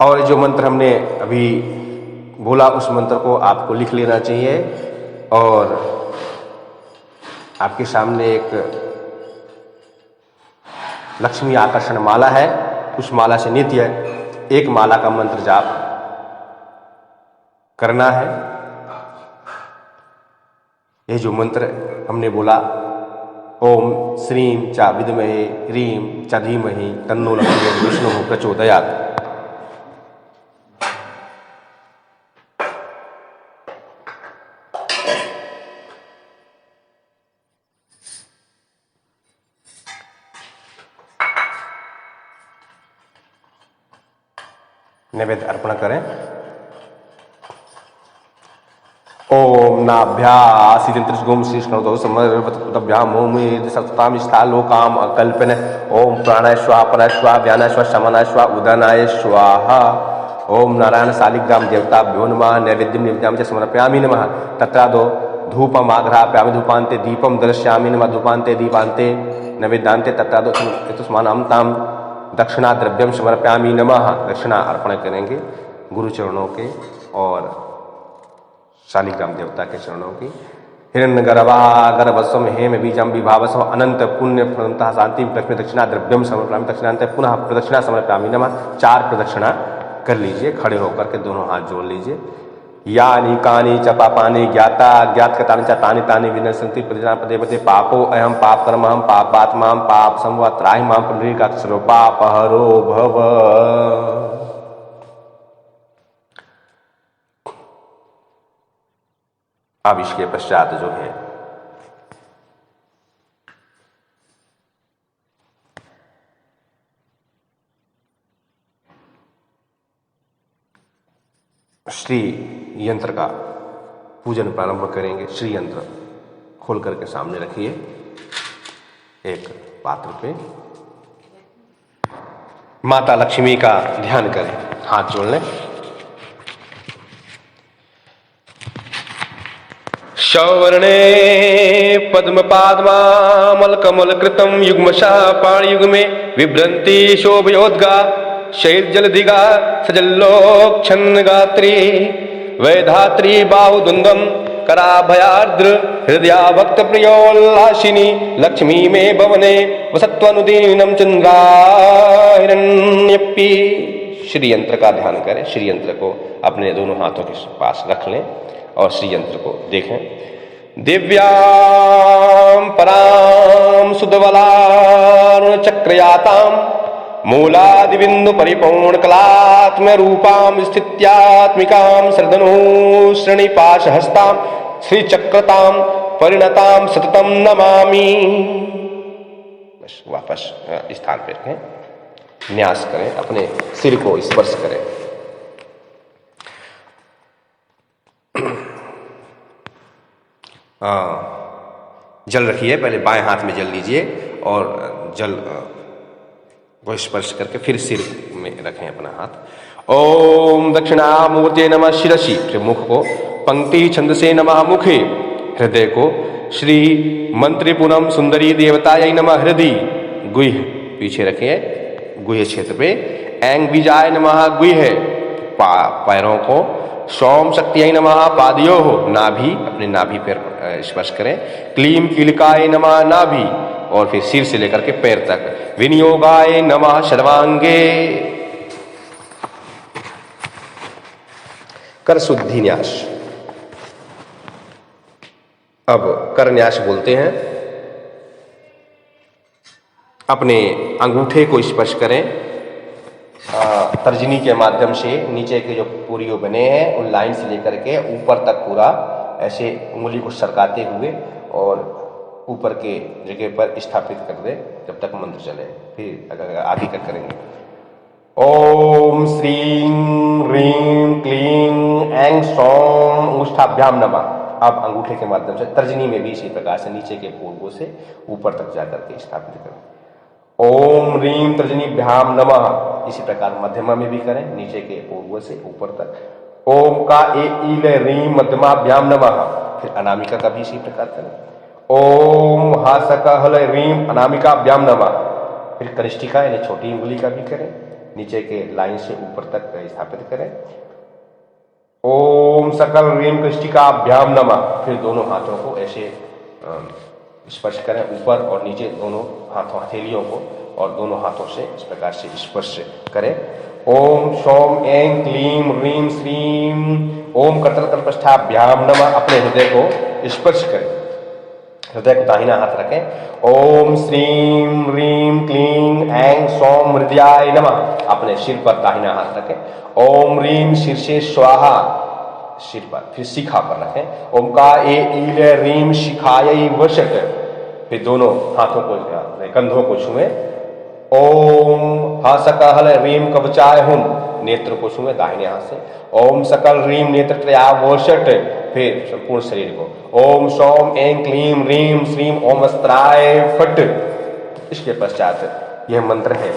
और जो मंत्र हमने अभी बोला उस मंत्र को आपको लिख लेना चाहिए। और आपके सामने एक लक्ष्मी आकर्षण माला है, उस माला से नित्य एक माला का मंत्र जाप करना है। यह जो मंत्र हमने बोला, ओम श्रीं चा विद्महे ह्रीं चा धीमहि तन्नो लक्ष्मीर्विष्णुः प्रचोदयात्। नैवेद्य अर्पण करें। ओम नाभ्यासिद्रिगुम श्रीष्णो समर्पतभ्याम ओम सप्ताम स्थालोकाम अकल्पन। ओम प्राणाय स्वाहा पराय स्वाहा व्यानाय स्वाहा समानाय स्वाहा उदानाय स्वाहा। ओम नारायण शालिग्राम देवताभ्यो नमः। नैवेद्यम निवेदयामि च समर्पयामि नमः। तत्रादो धूपम आघ्रापयामि धूपान्ते दीपम दर्शयामि नमः। धूपान्ते दीपान्ते नैवेद्यान्ते तत्रादो चतुष्मानां ताम दक्षिणा द्रव्यम समर्पयामि नमः। दक्षिणा अर्पण करेंगे गुरु चरणों के और शालिग्राम देवता के चरणों की। हिरण्यगर्भा गर्भस्वम हेम बीजम विभावस्व अनंत पुण्य फलंतः शांति लक्ष्मी दक्षिणा द्रव्यम समर्पयामि। दक्षिणान्ते पुनः प्रदक्षिणा समर्पयामि नमः। 4 प्रदक्षिणा कर लीजिए, खड़े होकर के दोनों हाथ जोड़ लीजिए। यानि कानि च पापानि ज्ञाता ज्ञातकृतानि च तानि तानि विनश्यन्ति प्रतिदिनं पदे पदे पापो अहम पाप कर्महम पापात्मा पाप संवत् त्राहि मां पुंडरीकाक्षरो पापहरो भव। अब इसके पश्चात जो है श्री यंत्र का पूजन प्रारंभ करेंगे। श्री यंत्र खोल करके सामने रखिए एक पात्र पे। माता लक्ष्मी का ध्यान करें, हाथ जोड़ लें। सवर्णे पद्म पादमामल कमल कृतम युग्मशा पाणियुग में विभ्रंति शोभयोद्गा शैल जलधिगा सजल्लोक्षण गात्री वैधात्री बाहुद्वंदम कराभयार्द्र हृदया भक्त प्रियोल्लासिनी लक्ष्मी में भवने वसत्वनुदीनम चंद्राहिरण्यपि श्री यंत्र का ध्यान करें। श्री यंत्र को अपने दोनों हाथों के पास रख लें और श्री यंत्र को देखें। दिव्यां परां सुदबलां चक्रयातां मूलादिबिंदु परिपूर्ण कलात्म रूपां स्थित्यात्मिकां सर्दनो श्रेणीपाशहस्तां श्री चक्रतां परिणतां सततम नमामि। बस वापस स्थान पर रखें, न्यास करें, अपने सिर को स्पर्श करें। जल रखिए, पहले बाएं हाथ में जल लीजिए और जल को स्पर्श करके फिर सिर में रखें अपना हाथ। ओम दक्षिणामूर्ते नमः शिरसि, फिर मुख को पंक्ति छंद से नमः मुखे, हृदय को श्री मंत्री पूनम सुंदरी देवताय नमः हृदय, गुह्य पीछे रखिए गुह्य क्षेत्र पे। ऐंग बीजाय नमः गुह्य, पैरों को सोम शक्तियाय नमः पादयो, नाभि अपने नाभि पर स्पर्श करें। क्लीम कीलिकाय नमः नाभि, और फिर सिर से लेकर के पैर तक। विनियोगाय नमः सर्वांगे। कर शुद्धि न्यास। अब कर न्यास बोलते हैं। अपने अंगूठे को स्पर्श करें, तर्जनी के माध्यम से नीचे के जो पूरियों बने हैं उन लाइन से लेकर के ऊपर तक पूरा ऐसे उंगली को सरकाते हुए और ऊपर के जगह पर स्थापित कर दे जब तक मंत्र चले। फिर अगर आगे का करेंगे, ओम श्रीं ह्रीं क्लीं ऐं सौं अंगुष्ठाभ्याम नमः। आप अंगूठे के माध्यम से तर्जनी में भी इसी प्रकार से नीचे के पूर्वों से ऊपर तक जाकर के स्थापित करें। ओम ह्रीं तर्जनीभ्याम नमः, इसी प्रकार मध्यमा में भी करें, नीचे के पूर्व से ऊपर तक। ओम का ईल ह्रीं मध्यमाभ्याम नमः, फिर अनामिका का भी इसी प्रकार करें। ओम हासकहल ह्रीं अनामिकाभ्याम नमः, फिर कनिष्ठिका यानी छोटी उंगली का भी करें, नीचे के लाइन से ऊपर तक स्थापित करें। ओम सकल ह्रीं कनिष्ठिकाभ्याम नमः, फिर दोनों हाथों को ऐसे स्पर्श करें, ऊपर और नीचे दोनों हाथों हथेलियों को, और दोनों हाथों से इस प्रकार से स्पर्श करें। ओम सोम ऐं क्लीं ह्रीं श्रीं ओम कर्तलतलपृष्ठाभ्याम नमः, अपने हृदय को स्पर्श करें। हृदय को दाहिना हाथ रखें। ओम श्रीं ह्रीं क्लीं ऐं सौम हृदयाय नमः, अपने सिर पर दाहिना हाथ रखें। ओम ह्रीं शीर्षे स्वाहा, सिर पर, फिर शिखा पर रखें। ओम का ईल ह्रीं शिखायै वशट, फिर दोनों हाथों को कंधों को छुएं। ओम हासकहल ह्रीं कवचाय हुम, नेत्र को छुएं दाहिने हाथ से। ओम सकल ह्रीं नेत्रत्रयावशट, फिर संपूर्ण शरीर को। ओम सौम ऐं क्लीं ह्रीं श्रीं ओम अस्त्राय फट। इसके पश्चात यह मंत्र है,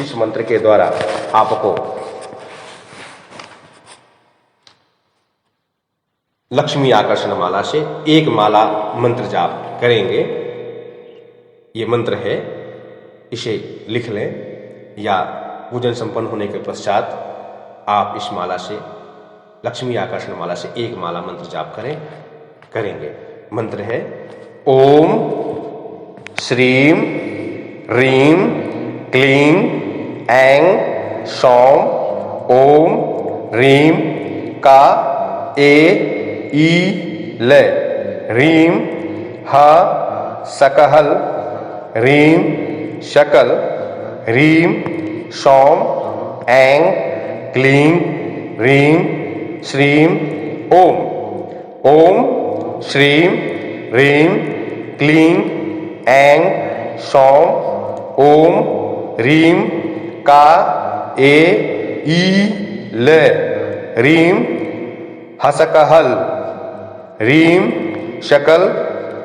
इस मंत्र के द्वारा आपको लक्ष्मी आकर्षण माला से एक माला मंत्र जाप करेंगे। ये मंत्र है, इसे लिख लें, या पूजन संपन्न होने के पश्चात आप इस माला से, लक्ष्मी आकर्षण माला से एक माला मंत्र जाप करेंगे। मंत्र है ओम श्रीं ह्रीं क्लीं ऐं सौं ओम ह्रीं का ई ल ह्रीं ह सकहल ह्रीं शकल ह्रीं सौम ऐं क्लीं ह्रीं श्रीं ओम। ओम श्रीं ह्रीं क्लीं ऐं सौं ओम ह्रीं का ई ल ह्रीं हसकहल ह्रीं शकल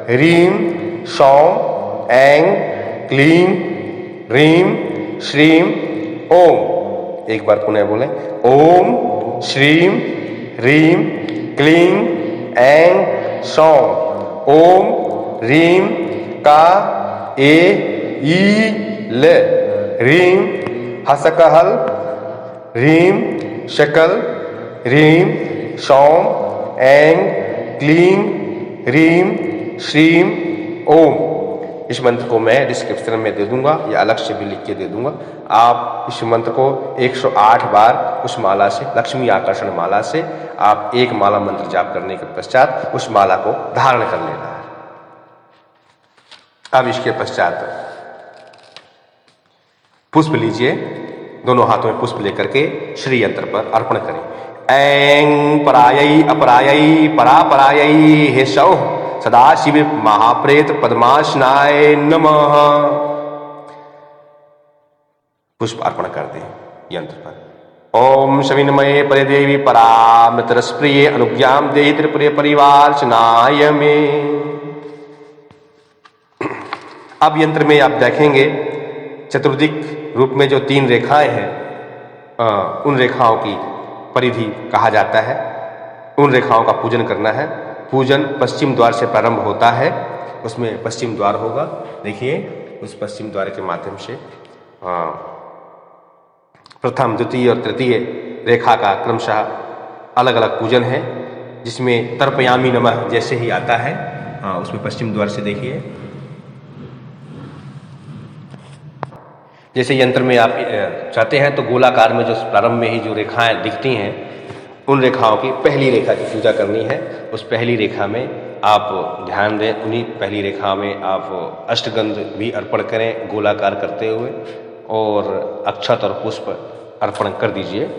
ह्रीं सौं ऐं क्लीं ह्रीं श्रीं ओम। एक बार पुनः बोलें, ओम श्रीं ह्रीं क्लीं ऐं सौं ओम ह्रीं का ई ल ह्रीं हसकहल ह्रीं शकल ह्रीं सौं ऐं क्लीं ह्रीं श्रीं ओम। इस मंत्र को मैं डिस्क्रिप्शन में दे दूंगा या अलग से भी लिख के दे दूंगा। आप इस मंत्र को 108 बार उस माला से, लक्ष्मी आकर्षण माला से आप एक माला मंत्र जाप करने के पश्चात उस माला को धारण कर लेना है। अब इसके पश्चात पुष्प लीजिए, दोनों हाथों में पुष्प लेकर के श्री यंत्र पर अर्पण करें। ऐं परायै अपरायै परापरायै हे सौः सदाशिव महाप्रेत पद्मासनाय नमः। पुष्प अर्पण कर दें यंत्र पर। ओम शविनमये परिदेवी परामृतरसप्रिये अनुज्ञां देहि त्रिपुरे परिवार्चनाय मे। अब यंत्र में आप देखेंगे चतुर्दिक रूप में जो 3 रेखाएं हैं, उन रेखाओं की परिधि कहा जाता है। उन रेखाओं का पूजन करना है। पूजन पश्चिम द्वार से प्रारंभ होता है। उसमें पश्चिम द्वार होगा, देखिए उस पश्चिम द्वार के माध्यम से प्रथम, द्वितीय और तृतीय रेखा का क्रमशः अलग अलग पूजन है, जिसमें तर्पयामी नमः जैसे ही आता है, उसमें पश्चिम द्वार से देखिए। जैसे यंत्र में आप चाहते हैं तो गोलाकार में जो प्रारंभ में ही जो रेखाएं दिखती हैं, उन रेखाओं की पहली रेखा की पूजा करनी है। उस पहली रेखा में आप ध्यान दें, उन्हीं पहली रेखा में आप अष्टगंध भी अर्पण करें गोलाकार करते हुए, और अक्षत और पुष्प अर्पण कर दीजिए।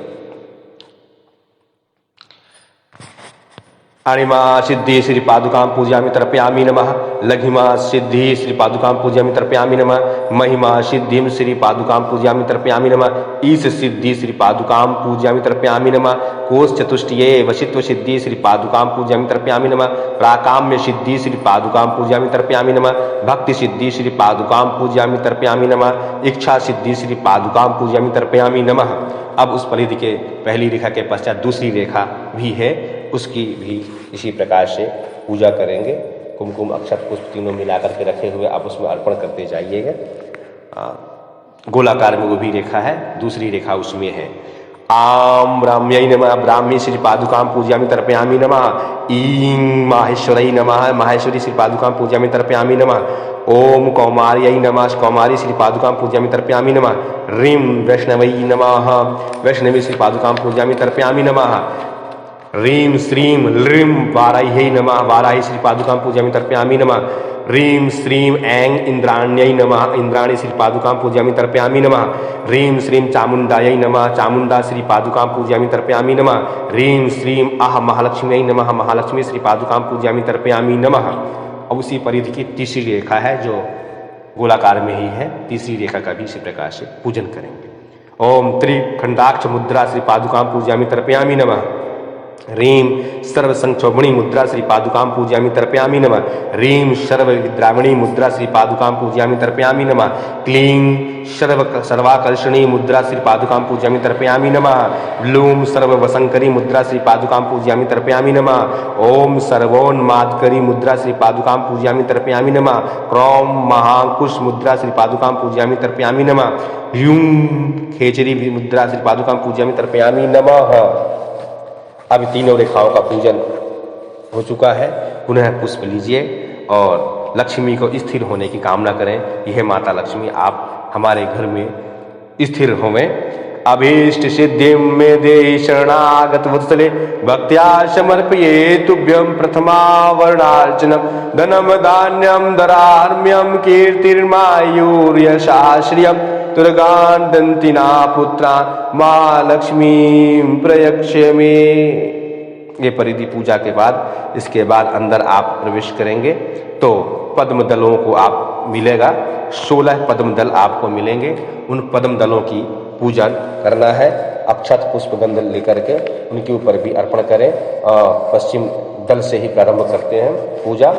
अणिमा सिद्धि श्री पादुकां पूजयामि तर्पयामि नमः। लघिमा सिद्धि श्री पादुकां पूजयामि तर्पयामि नमः। महिमा सिद्धिं श्री पादुकां पूजयामि तर्पयामि नमः। ईश सिद्धि श्री पादुकां पूजयामि तर्पयामि नमः। कोश चतुष्टये वशित्व सिद्धि श्री पादुकां पूजयामि तर्पयामि नमः। प्राकाम्य सिद्धि श्री पादुकां पूजयामि तर्पयामि नमः। भक्ति सिद्धि श्री पादुकां पूजयामि तर्पयामि नमः। इच्छा सिद्धि श्री पादुकां पूजयामि तर्पयामि नमः। अब उस परिधि के पहली रेखा के पश्चात दूसरी रेखा भी है, उसकी भी इसी प्रकार से पूजा करेंगे। कुमकुम अक्षत पुष्प तीनों मिलाकर के रखे हुए आप उसमें अर्पण करते जाइएगा। गोलाकार में वो भी रेखा है, दूसरी रेखा उसमें है। आम ब्राह्म्यै नमः। ब्राह्मी श्री पादुकां पूजयामि तर्पयामि नमः। ईं माहेश्वरै नमः। माहेश्वरी श्री पादुकां पूजयामि तर्पयामि नमः। ओम कौमार्यै नमः। कौमारी श्री पादुकां पूजयामि तर्पयामि नमः। ह्रीं वैष्णवै नमः। वैष्णवी श्री पादुकां पूजयामि तर्पयामि नमः। ह्रीं श्रीं लृं वाराह्यै नमः। वाराही श्री पादुकां पूजयामि तर्पयामि नमः। ह्रीं श्रीं ऐं इंद्राण्यै नमः। इंद्राणी श्री पादुकां पूजयामि तर्पयामि नमः। ह्रीं श्रीं चामुण्डायै नमः। चामुण्डा श्री पादुकां पूजयामि तर्पयामि नमः। ह्रीं श्रीं अह महालक्ष्म्यै नमः। महालक्ष्मी श्री पादुकां पूजयामि तर्पयामि नमः। अब उसी परिधि की तीसरी रेखा है जो गोलाकार में ही है, तीसरी रेखा का भी इसी प्रकार से पूजन करेंगे। ओम त्रिखंडाक्ष मुद्रा श्री पादुकां पूजयामि तर्पयामि नमः। ह्रीं सर्वसंक्षोभणी मुद्रा श्री पादुकां पूजयामि तर्पयामि नमः। ह्रीं सर्वविद्रावणी मुद्रा श्री पादुकां पूजयामि तर्पयामि नमः। क्लीं सर्वाकर्षणी मुद्रा श्री पादुकां पूजयामि तर्पयामि नमः। ब्लूं सर्ववशंकरी मुद्रा श्री पादुकां पूजयामि तर्पयामि नमः। ओम सर्वोन्मादकरी मुद्रा श्री पादुकां पूजयामि तर्पयामि नमः। क्रों महांकुश मुद्रा श्री पादुकां पूजयामि तर्पयामि नमः। ह्यूं खेचरी मुद्रा श्री पादुकां पूजयामि तर्पयामि नमः। अब तीनों रेखाओं का पूजन हो चुका है। पुनः पुष्प लीजिए और लक्ष्मी को स्थिर होने की कामना करें। यह माता लक्ष्मी आप हमारे घर में स्थिर होवें। अभीष्ट सिद्धिं मे देहि शरणागत वत्सले भक्त्या समर्पये तुभ्यं प्रथमावरणार्चनम्। धनं धान्यं धरार्म्यं कीर्तिर्मायुर्यशः श्रियम्। दुर्गान् दन्तिना पुत्रा माँ लक्ष्मी प्रयक्ष्य में। ये परिधि पूजा के बाद, इसके बाद अंदर आप प्रवेश करेंगे तो पद्म दलों को आप मिलेगा। 16 पद्म दल आपको मिलेंगे। उन पद्म दलों की पूजन करना है। अक्षत पुष्प गंध लेकर के उनके ऊपर भी अर्पण करें। पश्चिम दल से ही प्रारंभ करते हैं पूजा।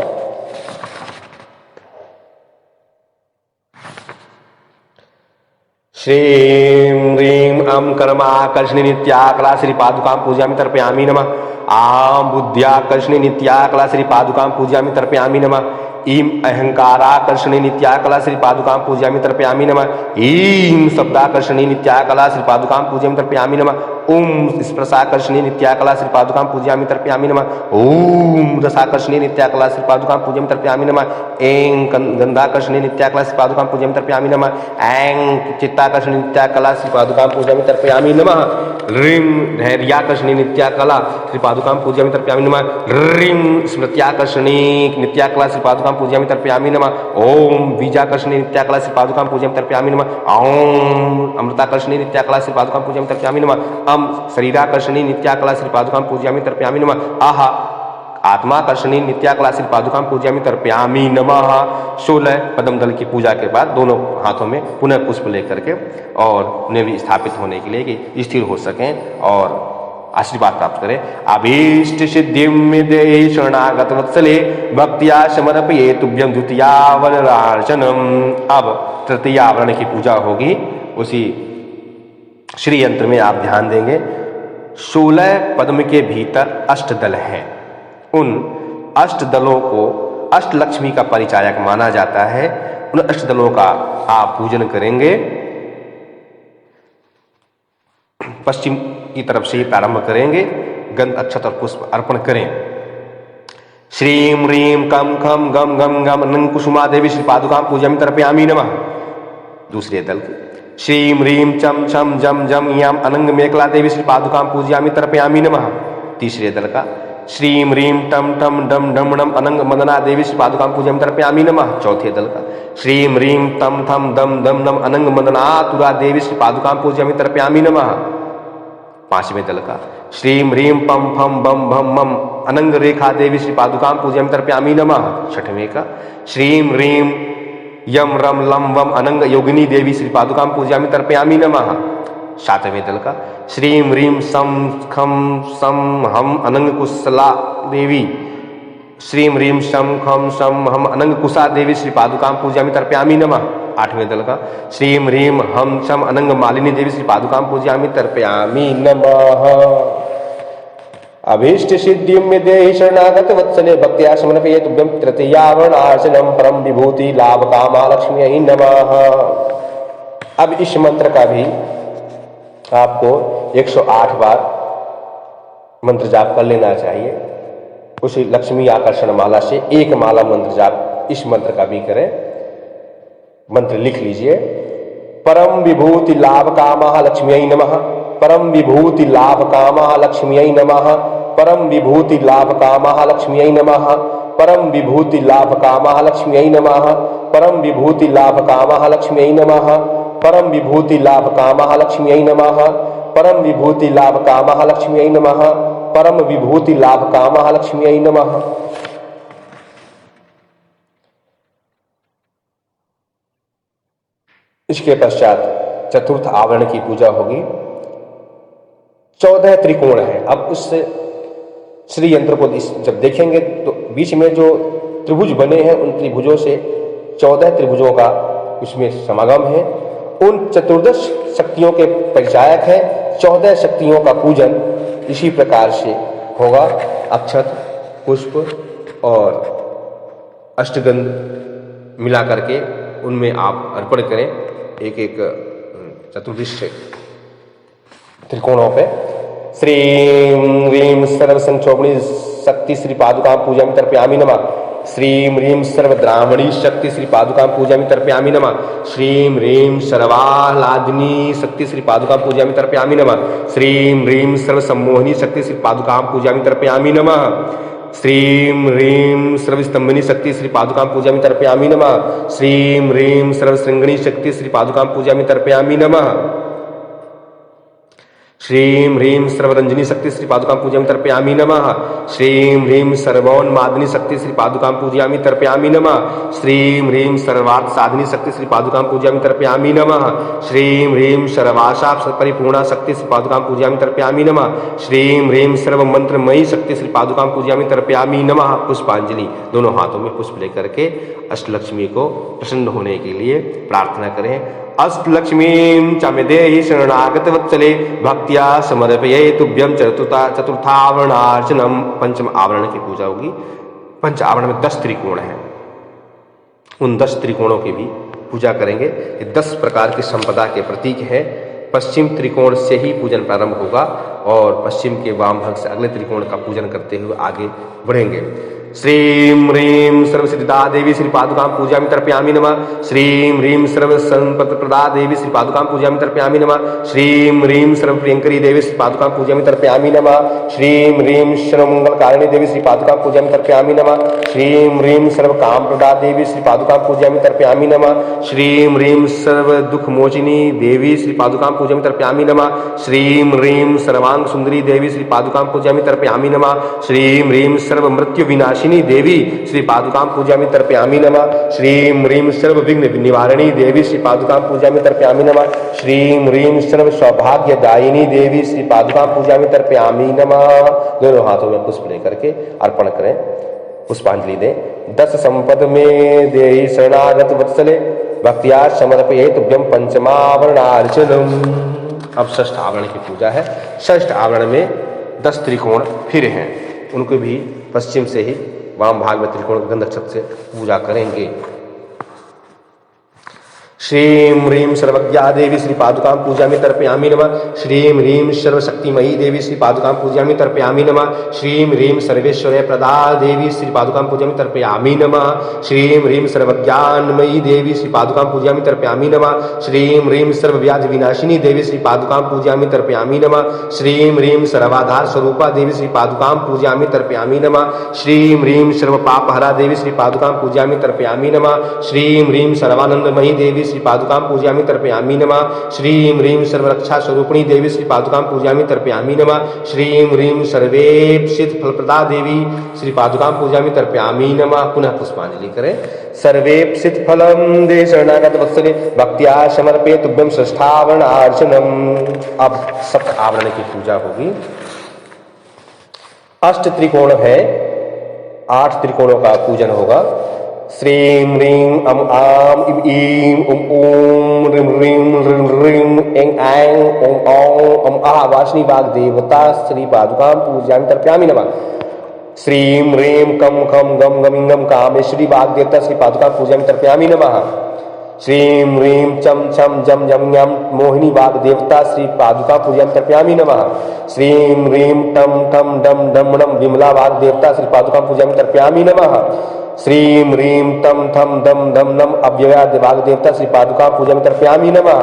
श्रीं ह्रीं अं कर्माकर्षणि नित्याकला श्री पादुकां पूजयामि तर्पयामि नमः। आं बुद्ध्याकर्षणि नित्याकला श्री पादुकां पूजयामि तर्पयामि नमः। ईम अहंकाराकर्षणी नित्याकला श्री पादुकां पूजयामि तर्पयामि नमः। ईम शब्दाकर्षणी नित्याकला श्री पादुकां पूजयामि तर्पयामि नमः। ओम स्पर्शाकर्षणी नित्याकला श्री पादुकां पूजयामि तर्पयामि नमः। ओम रसाकर्षणी नित्याकला श्री पादुकां पूजयामि तर्पयामि नमः। ऐं गंधाकर्षणी नित्याकला श्री पादुकां पूजयामि तर्पयामि नमः। ऐं चित्ताकर्षणी नित्याकला श्री पादुकां पूजयामि तर्पयामि नमः। ह्रीं धैर्याकर्षणी नित्याकला श्री पादुकां पूजयामि तर्पयामि नमः। ह्रीं स्मृत्याकर्षणी नित्याकला श्री पादुकां पूजयामि तर्पयामि नमः। ओम बीजाकर्षणी नित्याकला श्री पादुकां पूजयामि तर्पयामि नमः। ओम अमृताकर्षणी नित्याकला श्री पादुकां पूजयामि तर्पयामि नमः। शरीराकर्षणी नित्याकला श्री पादुकां पूजयामि तर्पयामि नमः। आहा आत्माकर्षणी नित्याकला श्री पादुकां पूजयामि तर्पयामि नमः। 16 पद्म दल की पूजा के बाद दोनों हाथों में पुनः पुष्प लेकर के और उन्हें भी स्थापित होने के लिए कि स्थिर हो सकें और आशीर्वाद प्राप्त करें। अभीष्ट सिद्धिं देहि शरणागत वत्सले भक्त्या समर्पये तुभ्यं द्वितीयावरणार्चनम्। अब तृतीय आवरण की पूजा होगी। उसी श्री यंत्र में आप ध्यान देंगे 16 पद्म के भीतर अष्टदल हैं। उन अष्टदलों को अष्टलक्ष्मी का परिचायक माना जाता है। उन अष्टदलों का आप पूजन करेंगे। पश्चिम की तरफ से प्रारंभ करेंगे। गंध अक्षत और पुष्प अर्पण करें। श्रीं ह्रीं कं खं गम गम गम अनंग कुसुमा देवी श्री पादुकां पूजयामि तर्पयामि नमः। दूसरे दल की श्रीं ह्रीं चम छम जम जम याम अनंग मेखला देवी श्री पादुकां पूजयामि तर्पयामि नमः। तीसरे दल का श्रीं ह्रीं टम टम डम डम डम अनंग मदना देवी श्री पादुकां पूजयामि तर्पयामि नमः। चौथे दल का श्रीं ह्रीं तम थम दम दम दम अनंग मदना तुरा देवी श्री पादुकां पूजयामि तर्पयामि नमः। पांचवें दल का श्रीं ह्रीं पम फम बम भम मम अनंग रेखा देवी श्री पादुकां पूजयामि तर्पयामि नमः। छठवें का श्रीं ह्रीं यम रम लम वम अनंग योगिनी देवी श्री पादुकां पूजयामि तर्पयामि नमः। सातवें दल का श्रीं ह्रीं सम खम सम हम अनंग कुशला देवी श्रीं ह्रीं शम खम सम हम अनंग कुशा देवी श्री पादुकां पूजयामि तर्पयामि नमः। आठवें दल का श्रीं ह्रीं हम शम अनंग मालिनी देवी श्री पादुकां पूजयामि तर्पयामि नमः। अभीष्ट सिद्धिं देहि शरणागत वत्सले भक्त्या समर्पये तुभ्यं तृतीयावरणार्चनम् परम विभूति लाभ कामा लक्ष्म्यै नमः। अब इस मंत्र का भी आपको 108 बार मंत्र जाप कर लेना चाहिए। उसी लक्ष्मी आकर्षण माला से एक माला मंत्र जाप इस मंत्र का भी करें। मंत्र लिख लीजिए। परम विभूति लाभ कामा लक्ष्म्यै नमः। परम विभूति लाभ कामा लक्ष्म्यै नमः। परम विभूति लाभ कामा लक्ष्म्यै नमः। परम विभूति लाभ कामा लक्ष्म्यै नमः। परम विभूति लाभ कामा लक्ष्म्यै नमः। परम विभूति लाभ कामा लक्ष्म्यै नमः। परम विभूति लाभ कामा लक्ष्म्यै नमः। परम विभूति लाभ कामा लक्ष्म्यै नमः। इसके पश्चात चतुर्थ आवरण की पूजा होगी। 14 त्रिकोण है। अब उस श्री यंत्र को जब देखेंगे तो बीच में जो त्रिभुज बने हैं उन त्रिभुजों से 14 त्रिभुजों का उसमें समागम है। उन चतुर्दश शक्तियों के परिचायक है। 14 शक्तियों का पूजन इसी प्रकार से होगा। अक्षत पुष्प और अष्टगंध मिला करके उनमें आप अर्पण करें एक एक चतुर्दश त्रिकोणों पे। श्रीं ह्रीं सर्व संक्षोभणी शक्ति श्री पादुकां पूजयामि तर्पयामि नमः। श्रीं ह्रीं सर्वद्रावणी शक्ति श्री पादुकां पूजयामि तर्पयामि नमः। श्रीं ह्रीं सर्वाह्लादिनी शक्ति श्री पादुकां पूजयामि तर्पयामि नमः। श्रीं ह्रीं सर्वसम्मोहिनी शक्ति श्री पादुकां पूजयामि तर्पयामि नमः। श्रीं ह्रीं सर्वस्तंभनी शक्ति श्री पादुकां पूजयामि तर्पयामि नमः। श्रीं ह्रीं सर्वशृंगिणी शक्ति श्री पादुकां पूजयामि तर्पयामि नमः। श्रीं ह्रीं सर्वरंजनी शक्ति श्री पादुकां पूजयामि तर्पयामि नमः। श्रीं ह्रीं सर्वोन्मादिनी शक्ति श्री पादुकां पूजयामि तर्पयामि नमः। श्रीं ह्रीं सर्वार्थ साधिनी शक्ति श्री पादुकां पूजयामि तर्पयामि नमः। श्रीं ह्रीं सर्वाशा परिपूर्णा शक्ति श्री पादुकां पूजयामि तर्पयामि नमः। श्रीं ह्रीं सर्वमंत्रमयी शक्ति श्री पादुकां पूजयामि तर्पयामि नमः। पुष्पांजलि। दोनों हाथों में पुष्प लेकर के अष्टलक्ष्मी को प्रसन्न होने के लिए प्रार्थना करें। अष्टलक्ष्मीं च मे देहि शरणागत वत्सले भक्त्या समर्पये तुभ्यं चतुर्थावरणार्चनम्। पंचम आवरण की पूजा होगी। पंच आवरण में 10 त्रिकोण हैं। उन 10 त्रिकोणों की भी पूजा करेंगे। ये 10 प्रकार की संपदा के प्रतीक हैं। पश्चिम त्रिकोण से ही पूजन प्रारंभ होगा और पश्चिम के वाम भाग से अगले त्रिकोण का पूजन करते हुए आगे बढ़ेंगे। श्रीं ह्रीं सर्वसिद्धिदा देवी श्री पादुकां पूजयामि तर्पयामि नमः। श्रीं ह्रीं सर्वसंपत्प्रदा देवी श्री पादुकां पूजयामि तर्पयामि नमः। श्रीं ह्रीं सर्वप्रियंकरी देवी श्री पादुकां पूजयामि तर्पयामि नमः। श्रीं ह्रीं सर्वमंगलकारिणी देवी श्री पादुकां पूजयामि तर्पयामि नमः। श्रीं ह्रीं सर्वकामप्रदा देवी श्री पादुकां पूजयामि तर्पयामि नमः। श्रीं ह्रीं सर्वदुःखमोचिनी देवी श्री पादुकां पूजयामि तर्पयामि नमः। श्रीं ह्रीं सर्वांग सुंदरी देवी श्री पादुकां पूजयामि तर्पयामि नमः। श्रीं ह्रीं सर्वमृत्यु विनाशिनी देवी श्री पादुकां पूजयामि तर्पयामि नमः। श्रीं ह्रीं सर्व विघ्न निवारिणी देवी श्री पादुकां पूजयामि तर्पयामि नमः। श्रीं ह्रीं सर्व सौभाग्यदायिनी देवी श्री पादुकां पूजयामि तर्पयामि नमः। दोनों हाथों में पुष्प लेकर के अर्पण करें, पुष्पांजलि दें। 10 संपद में देहि शरणागत वत्सले भक्त्या समर्पये तुभ्यं पंचमावरणार्चनम। अब षष्ठ आवरण की पूजा है। षष्ठ आवरण में 10 त्रिकोण फिर हैं, उनको भी पश्चिम से ही वाम भाग में त्रिकोण गंधक्षत से पूजा करेंगे। श्रीं ह्रीं सर्वज्ञा देवी श्री पादुकां पूजयामि तर्पयामि नमः। श्रीं ह्रीं सर्वशक्तिमयी देवी श्री पादुकां पूजयामि तर्पयामि नमः। श्रीं ह्रीं सर्वेश्वर्य प्रदा देवी श्री पादुकां पूजयामि तर्पयामि नमः। श्रीं ह्रीं सर्वज्ञानमयी देवी श्री पादुकां पूजयामि तर्पयामि नमः। श्रीं ह्रीं सर्वव्याधि विनाशिनी देवी श्री पादुकां पूजयामि तर्पयामि नमः। श्रीं ह्रीं सर्वाधार स्वरूपा देवी श्री पादुकां पूजयामि तर्पयामि नमः। श्रीं ह्रीं सर्वपापहरा देवी श्री पादुकां पूजयामि तर्पयामि नमः। श्रीं ह्रीं सर्वानंदमयी देवी श्री पादुकां पूजयामि तर्पयामि नमः। श्रीं ह्रीं सर्वरक्षा स्वरूपिणी देवी श्री पादुकां पूजयामि तर्पयामि नमः। श्रीं ह्रीं सर्वेप्सित फलप्रदा देवी श्री पादुकां पूजयामि तर्पयामि नमः। पुनः पुष्पांजलि करें। सर्वेप्सित फलम दे शरणागत वत्सले भक्त्या समर्पये तुभ्यं षष्ठावरणार्चनम। अब सप्त आवरण की पूजा होगी। अष्ट त्रिकोण है, 8 त्रिकोणों का पूजन होगा। श्रीं ह्रीं अम आम इम ईम उम ऊम ह्रीं ह्रीं ह्रीं ह्रीं ऐं ऐं ओम औं अम आह वासनी वाग देवता श्री पादुकां पूजयामि तर्पयामि नमः। श्रीं ह्रीं कम खम गम गमिंगम कामेश्वरी वाग देवता श्री पादुकां पूजयामि तर्पयामि नमः। श्रीं ह्रीं चम छम जम जम यम मोहिनी वाग देवता श्री पादुकां पूजयामि तर्पयामि नमः। श्रीं ह्रीं टम ठम डम डम डम विमला वाग देवता श्री पादुकां पूजयामि तर्पयामि नमः। श्रीं ह्रीं तम थम दम दम नम अव्यया वाग देवता श्री पादुकां पूजयामि तर्पयामि नमः।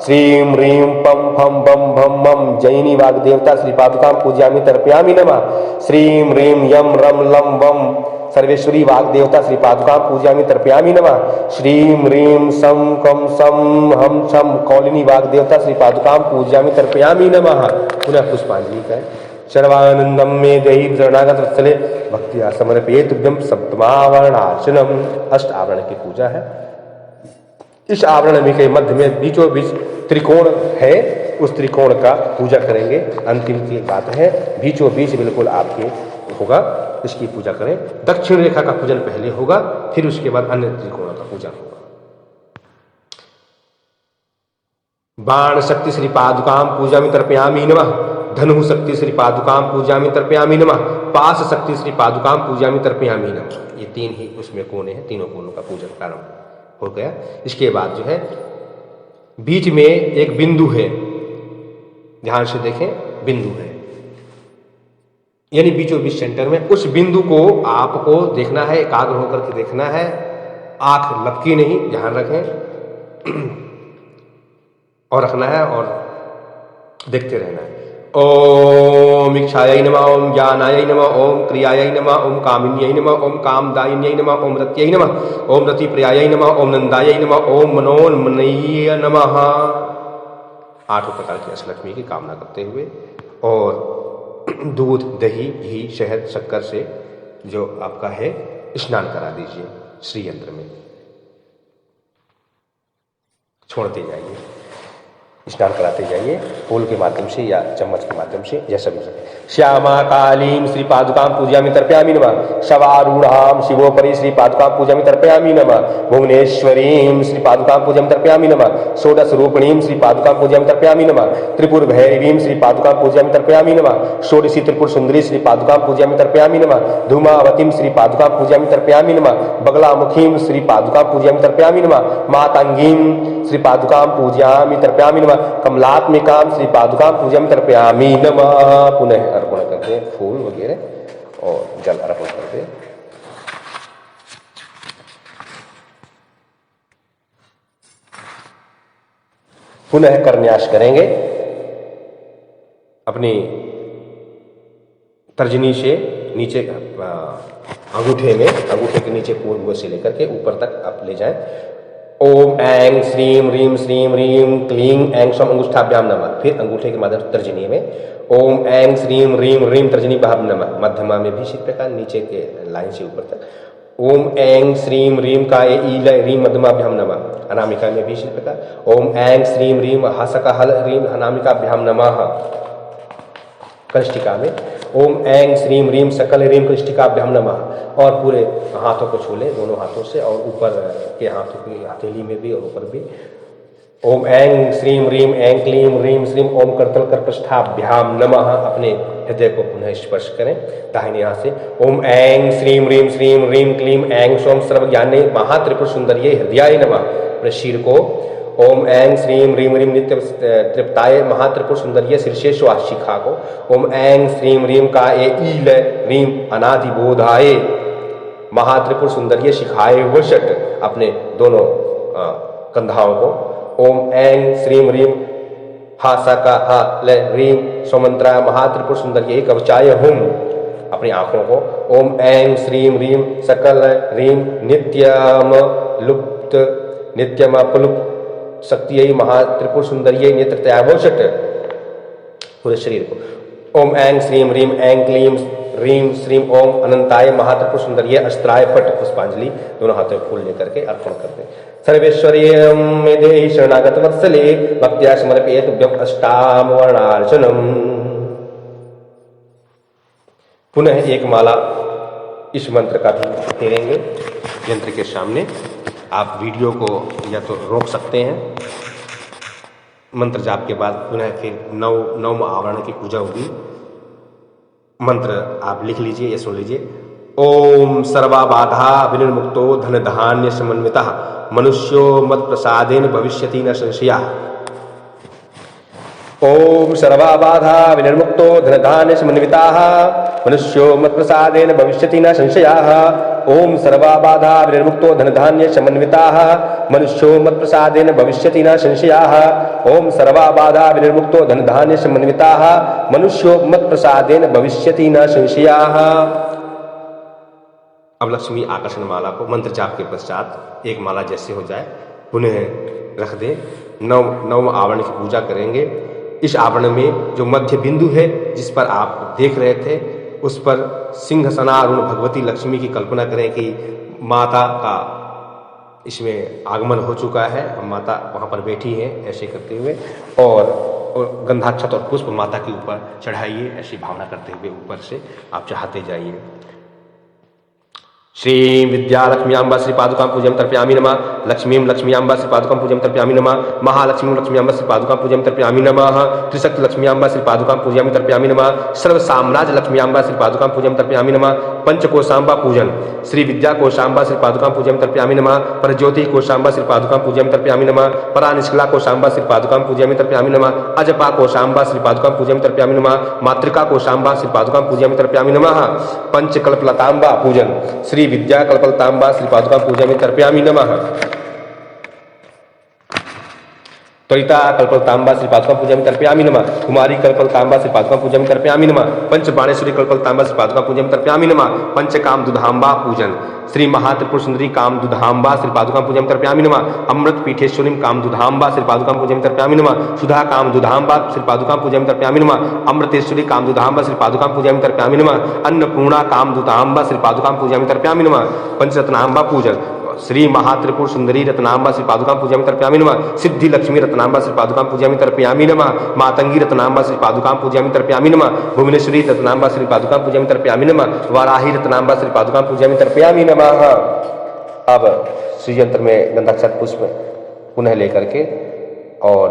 श्रीं ह्रीं पम फम बम भम मम जैनी वाग देवता श्री पादुकां पूजयामि तर्पयामि नमः। श्रीं ह्रीं यम रम लम वम सर्वेश्वरी वाग देवता श्री पादुकां पूजयामि तर्पयामि नमः। श्रीं ह्रीं सम कम सम हम छम कौलिनी वाग देवता श्री पादुकां पूजयामि तर्पयामि नमः। पुनः पुष्पांजलि करें। सर्वानंदम में देहि शरणागत वत्सले भक्त्या समर्पये तुभ्यं सप्तमावरणार्चनम। अष्ट आवरण की पूजा है। इस आवरण में के मध्य में बीचों बीच त्रिकोण है, उस त्रिकोण का पूजा करेंगे। अंतिम की बात है, बीचों बीच बिल्कुल आपके होगा, इसकी पूजा करें। दक्षिण रेखा का पूजन पहले होगा, फिर उसके बाद अन्य त्रिकोणों का पूजन होगा। बाण शक्ति श्री पादुकां पूजयामि तर्पयामि नमः। धनु शक्ति श्री पादुकां पूजयामि तर्पयामि नमः। पाश शक्ति श्री पादुकां पूजयामि तर्पयामि नमः। ये 3 ही उसमें कोने हैं, तीनों कोनों का पूजन प्रारंभ हो गया। इसके बाद जो है बीच में एक बिंदु है, ध्यान से देखें, बिंदु है, यानी बीचों बीच सेंटर में। उस बिंदु को आपको देखना है, एकाग्र होकर के देखना है, आंख लपकी नहीं, ध्यान रखें और रखना है और देखते रहना है। ओम इच्छायै नमः, ओम ज्ञानायै नमः, ओम क्रियायै नमः, ओम कामिन्यै नमः, ओम कामदायिन्यै नमः, ओम रत्यै नमः, ओम रतिप्रियायै नमः, ओम नंदायै नमः, ओम मनोन्मन्यै नमः। 8 प्रकार की अष्टलक्ष्मी की कामना करते हुए और दूध, दही, घी, शहद, शक्कर से जो आपका है स्नान करा दीजिए। श्री यंत्र में छोड़ते जाइए, स्नान कराते जाइए, फूल के माध्यम से या चम्मच के माध्यम से, जैसा भी सके। श्यामा कालीं श्री पादुकां पूजयामि तर्पयामि नमः। शवारूढ़ां शिवोपरि श्री पादुकां पूजयामि तर्पयामि नमः। भुवनेश्वरीं श्री पादुकां पूजयामि तर्पयामि नमः। षोडश रूपिणीं श्री पादुकां पूजयामि तर्पयामि नमः। त्रिपुर भैरवीं श्री पादुकां पूजयामि तर्पयामि नमः। षोडशी त्रिपुर सुंदरी श्री पादुकां पूजयामि तर्पयामि नमः। धूमावतीं श्री पादुकां पूजयामि तर्पयामि नमः। बगलामुखीं श्री पादुकां पूजयामि तर्पयामि नमः। मातंगीं श्री पादुकां पूजयामि तर्पयामि नमः। कमलात्मिकां श्री पादुकां पूजयामि तर्पयामि नमः। पुनः अर्पण करते हैं फूल वगैरह और जल अर्पण करते हैं। पुनः करन्यास करेंगे। अपनी तर्जनी से नीचे अंगूठे के नीचे पूर्व से लेकर के ऊपर तक आप ले जाएं। ओम ऐं श्रीं ह्रीं क्लीं ऐं सौम अंगुष्ठाभ्याम नमः। फिर अंगूठे के माध्यम से तर्जनी में ओम ऐं श्रीं ह्रीं तर्जनी भाव नमः। मध्यमा में भी इसी प्रकार नीचे के लाइन से ऊपर तक ओम ऐं श्रीं ह्रीं काय ईल ह्रीं मध्यमाभ्याम नमः। अनामिका में भी इसी प्रकार ओम ऐं श्रीं ह्रीं हासका हल ह्रीं अनामिकाभ्याम नमः। कनिष्ठिका में ओम ऐं श्रीं ह्रीं सकल ह्रीं कनिष्ठिकाभ्याम नमः। और पूरे हाथों को छू लें दोनों हाथों से और ऊपर के हाथों की हथेली में भी और ऊपर भी ओम ऐं श्रीं ह्रीं ऐं क्लीं ह्रीं श्रीं ओम करतल कर्कष्ठाभ्याम नमः। अपने हृदय को पुनः स्पर्श करें दाहिने हाथ से ओम ऐं श्रीं ह्रीं क्लीं ऐं सौम सर्वज्ञाने महात्रिपुर सुंदरिये हृदयाय नमः। अपने शिर को ओम ऐं श्रीं ह्रीं नित्य तृप्ताय महात्रिपुर सुंदरिये शीर्षे शिखा को ओम ऐं श्रीं ह्रीं काय ईल ह्रीं अनादिबोधाय महात्रिपुर सुंदरिये शिखाए वशट। अपने दोनों कंधाओं को ओम ऐं श्रीं ह्रीं हासका हल ह्रीं सौमंत्राय महात्रिपुर सुंदरिये कवचाय हुम। अपनी आंखों को ओम ऐं श्रीं ह्रीं सकल ह्रीं नित्यम लुप्त नित्यमपलुप्त शक्तियै महात्रिपुर सुंदरिये नेत्रतयावोषट। पूरे शरीर को ओम ऐं श्रीं ह्रीं ऐं क्लीं ह्रीं श्रीं ओम अनंताय महात्रिपुर सुंदरिये अस्त्राय फट। पुष्पांजलि दोनों हाथों में फूल लेकर के अर्पण करते हैं। सर्वेश्वर्य मे देहि शरणागत वत्सले भक्त्या समर्पयेत तुभ्यं अष्टाम वर्णार्चनम। पुनः एक माला इस मंत्र का भी फेरेंगे यंत्र के सामने। आप वीडियो को या तो रोक सकते हैं। मंत्र जाप के बाद पुनः फिर नौ आवरण की पूजा होगी। मंत्र आप लिख लीजिए या सुन लीजिए। ओम सर्वाबाधा विनिर्मुक्तो धन धान्य समन्वितः मनुष्यो मत प्रसादेन भविष्यति न संशयः। ओम सर्वाबाधा विनिर्मुक्तो धन धान्य समन्वितः मनुष्यो मत प्रसादेन भविष्यति न संशयः। ओम सर्वाबाधा विनिर्मुक्तो धन धान्य समन्वितः मनुष्यो मत प्रसादेन भविष्यति न संशयः। ओम सर्वाबाधा विनिर्मुक्तो धन धान्य समन्वितः मनुष्यो मत प्रसादेन भविष्यति न संशयः। अब लक्ष्मी आकर्षण माला को मंत्र जाप के पश्चात एक माला जैसे हो जाए पुनः रख दें। नौ आवरण की पूजा करेंगे। इस आवरण में जो मध्य बिंदु है जिस पर आप देख रहे थे उस पर सिंहासनारूढ़ भगवती लक्ष्मी की कल्पना करें कि माता का इसमें आगमन हो चुका है। हम माता वहाँ पर बैठी हैं ऐसे करते हुए और गंधाक्षत और पुष्प माता के ऊपर चढ़ाइए। ऐसी भावना करते हुए ऊपर से आप चढ़ाते जाइए। श्री विद्यालक्ष्मी अम्बा श्री पादुकां पूजयामि तर्पयामि नमः। लक्ष्मीं लक्ष्मी अम्बा श्री पादुकां पूजयामि तर्पयामि नमः। महालक्ष्मीं लक्ष्मी अम्बा श्री पादुकां पूजयामि तर्पयामि नमः। त्रिशक्ति लक्ष्मी अम्बा श्री पादुकां पूजयामि तर्पयामि नमः। सर्व साम्राज्य लक्ष्मी अम्बा श्री पादुकां पूजयामि तर्पयामि नमः। पंचकोशाम्बा पूजन श्री विद्या कोशाम्बा श्री पादुकां पूजयामि तर्पयामि नमः। परज्योति कोशाम्बा श्री पादुकां पूजयामि तर्पयामि नमः। परानिष्कला कोशाम्बा श्री पादुकां पूजयामि तर्पयामि नमः। अजपा कोशाम्बा श्री पादुकां पूजयामि तर्पयामि नमः। मातृका कोशाम्बा श्री पादुकां पूजयामि तर्पयामि नमः। पंचकल्पलताम्बा पूजन श्री विद्या कल्पलताम्बा श्री पादुकां पूजयामि तर्पयामि नमः। त्वरिता कल्पलताम्बा श्री पादुकां पूजयामि तर्पयामि नमः। कुमारी कल्पलताम्बा श्री पादुकां पूजयामि तर्पयामि नमः। पंचबाणेश्वरी कल्पलताम्बा श्री पादुकां पूजयामि तर्पयामि नमः। पंचकाम दुधाम्बा पूजन श्री महात्रिपुर सुंदरी काम दुधाम्बा श्री पादुकां पूजयामि तर्पयामि नमः। अमृत पीठेश्वरीं काम दुधाम्बा श्री पादुकां पूजयामि तर्पयामि नमः। सुधा काम दुधाम्बा श्री पादुकां पूजयामि तर्पयामि नमः। अमृतेश्वरी काम दुधाम्बा श्री पादुकां पूजयामि तर्पयामि नमः। अन्नपूर्णा काम दुधाम्बा श्री पादुकां पूजयामि तर्पयामि नमः। पंचरत्नाम्बा पूजन श्री महात्रिपुर सुंदरी रत्नाम्बा श्री पादुकां पूजयामि तर्पयामि नमः। सिद्धि लक्ष्मी रत्नाम्बा श्री पादुकां पूजयामि तर्पयामि नमः। मातंगी रत्नाम्बा श्री पादुकां पूजयामि तर्पयामि नमः। भुवनेश्वरी रत्नाम्बा श्री पादुकां पूजयामि तर्पयामि नमः। वाराही रत्नाम्बा श्री पादुकां पूजयामि तर्पयामि नमः। अब श्री यंत्र में गंधाक्षत पुष्प पुनः लेकर के और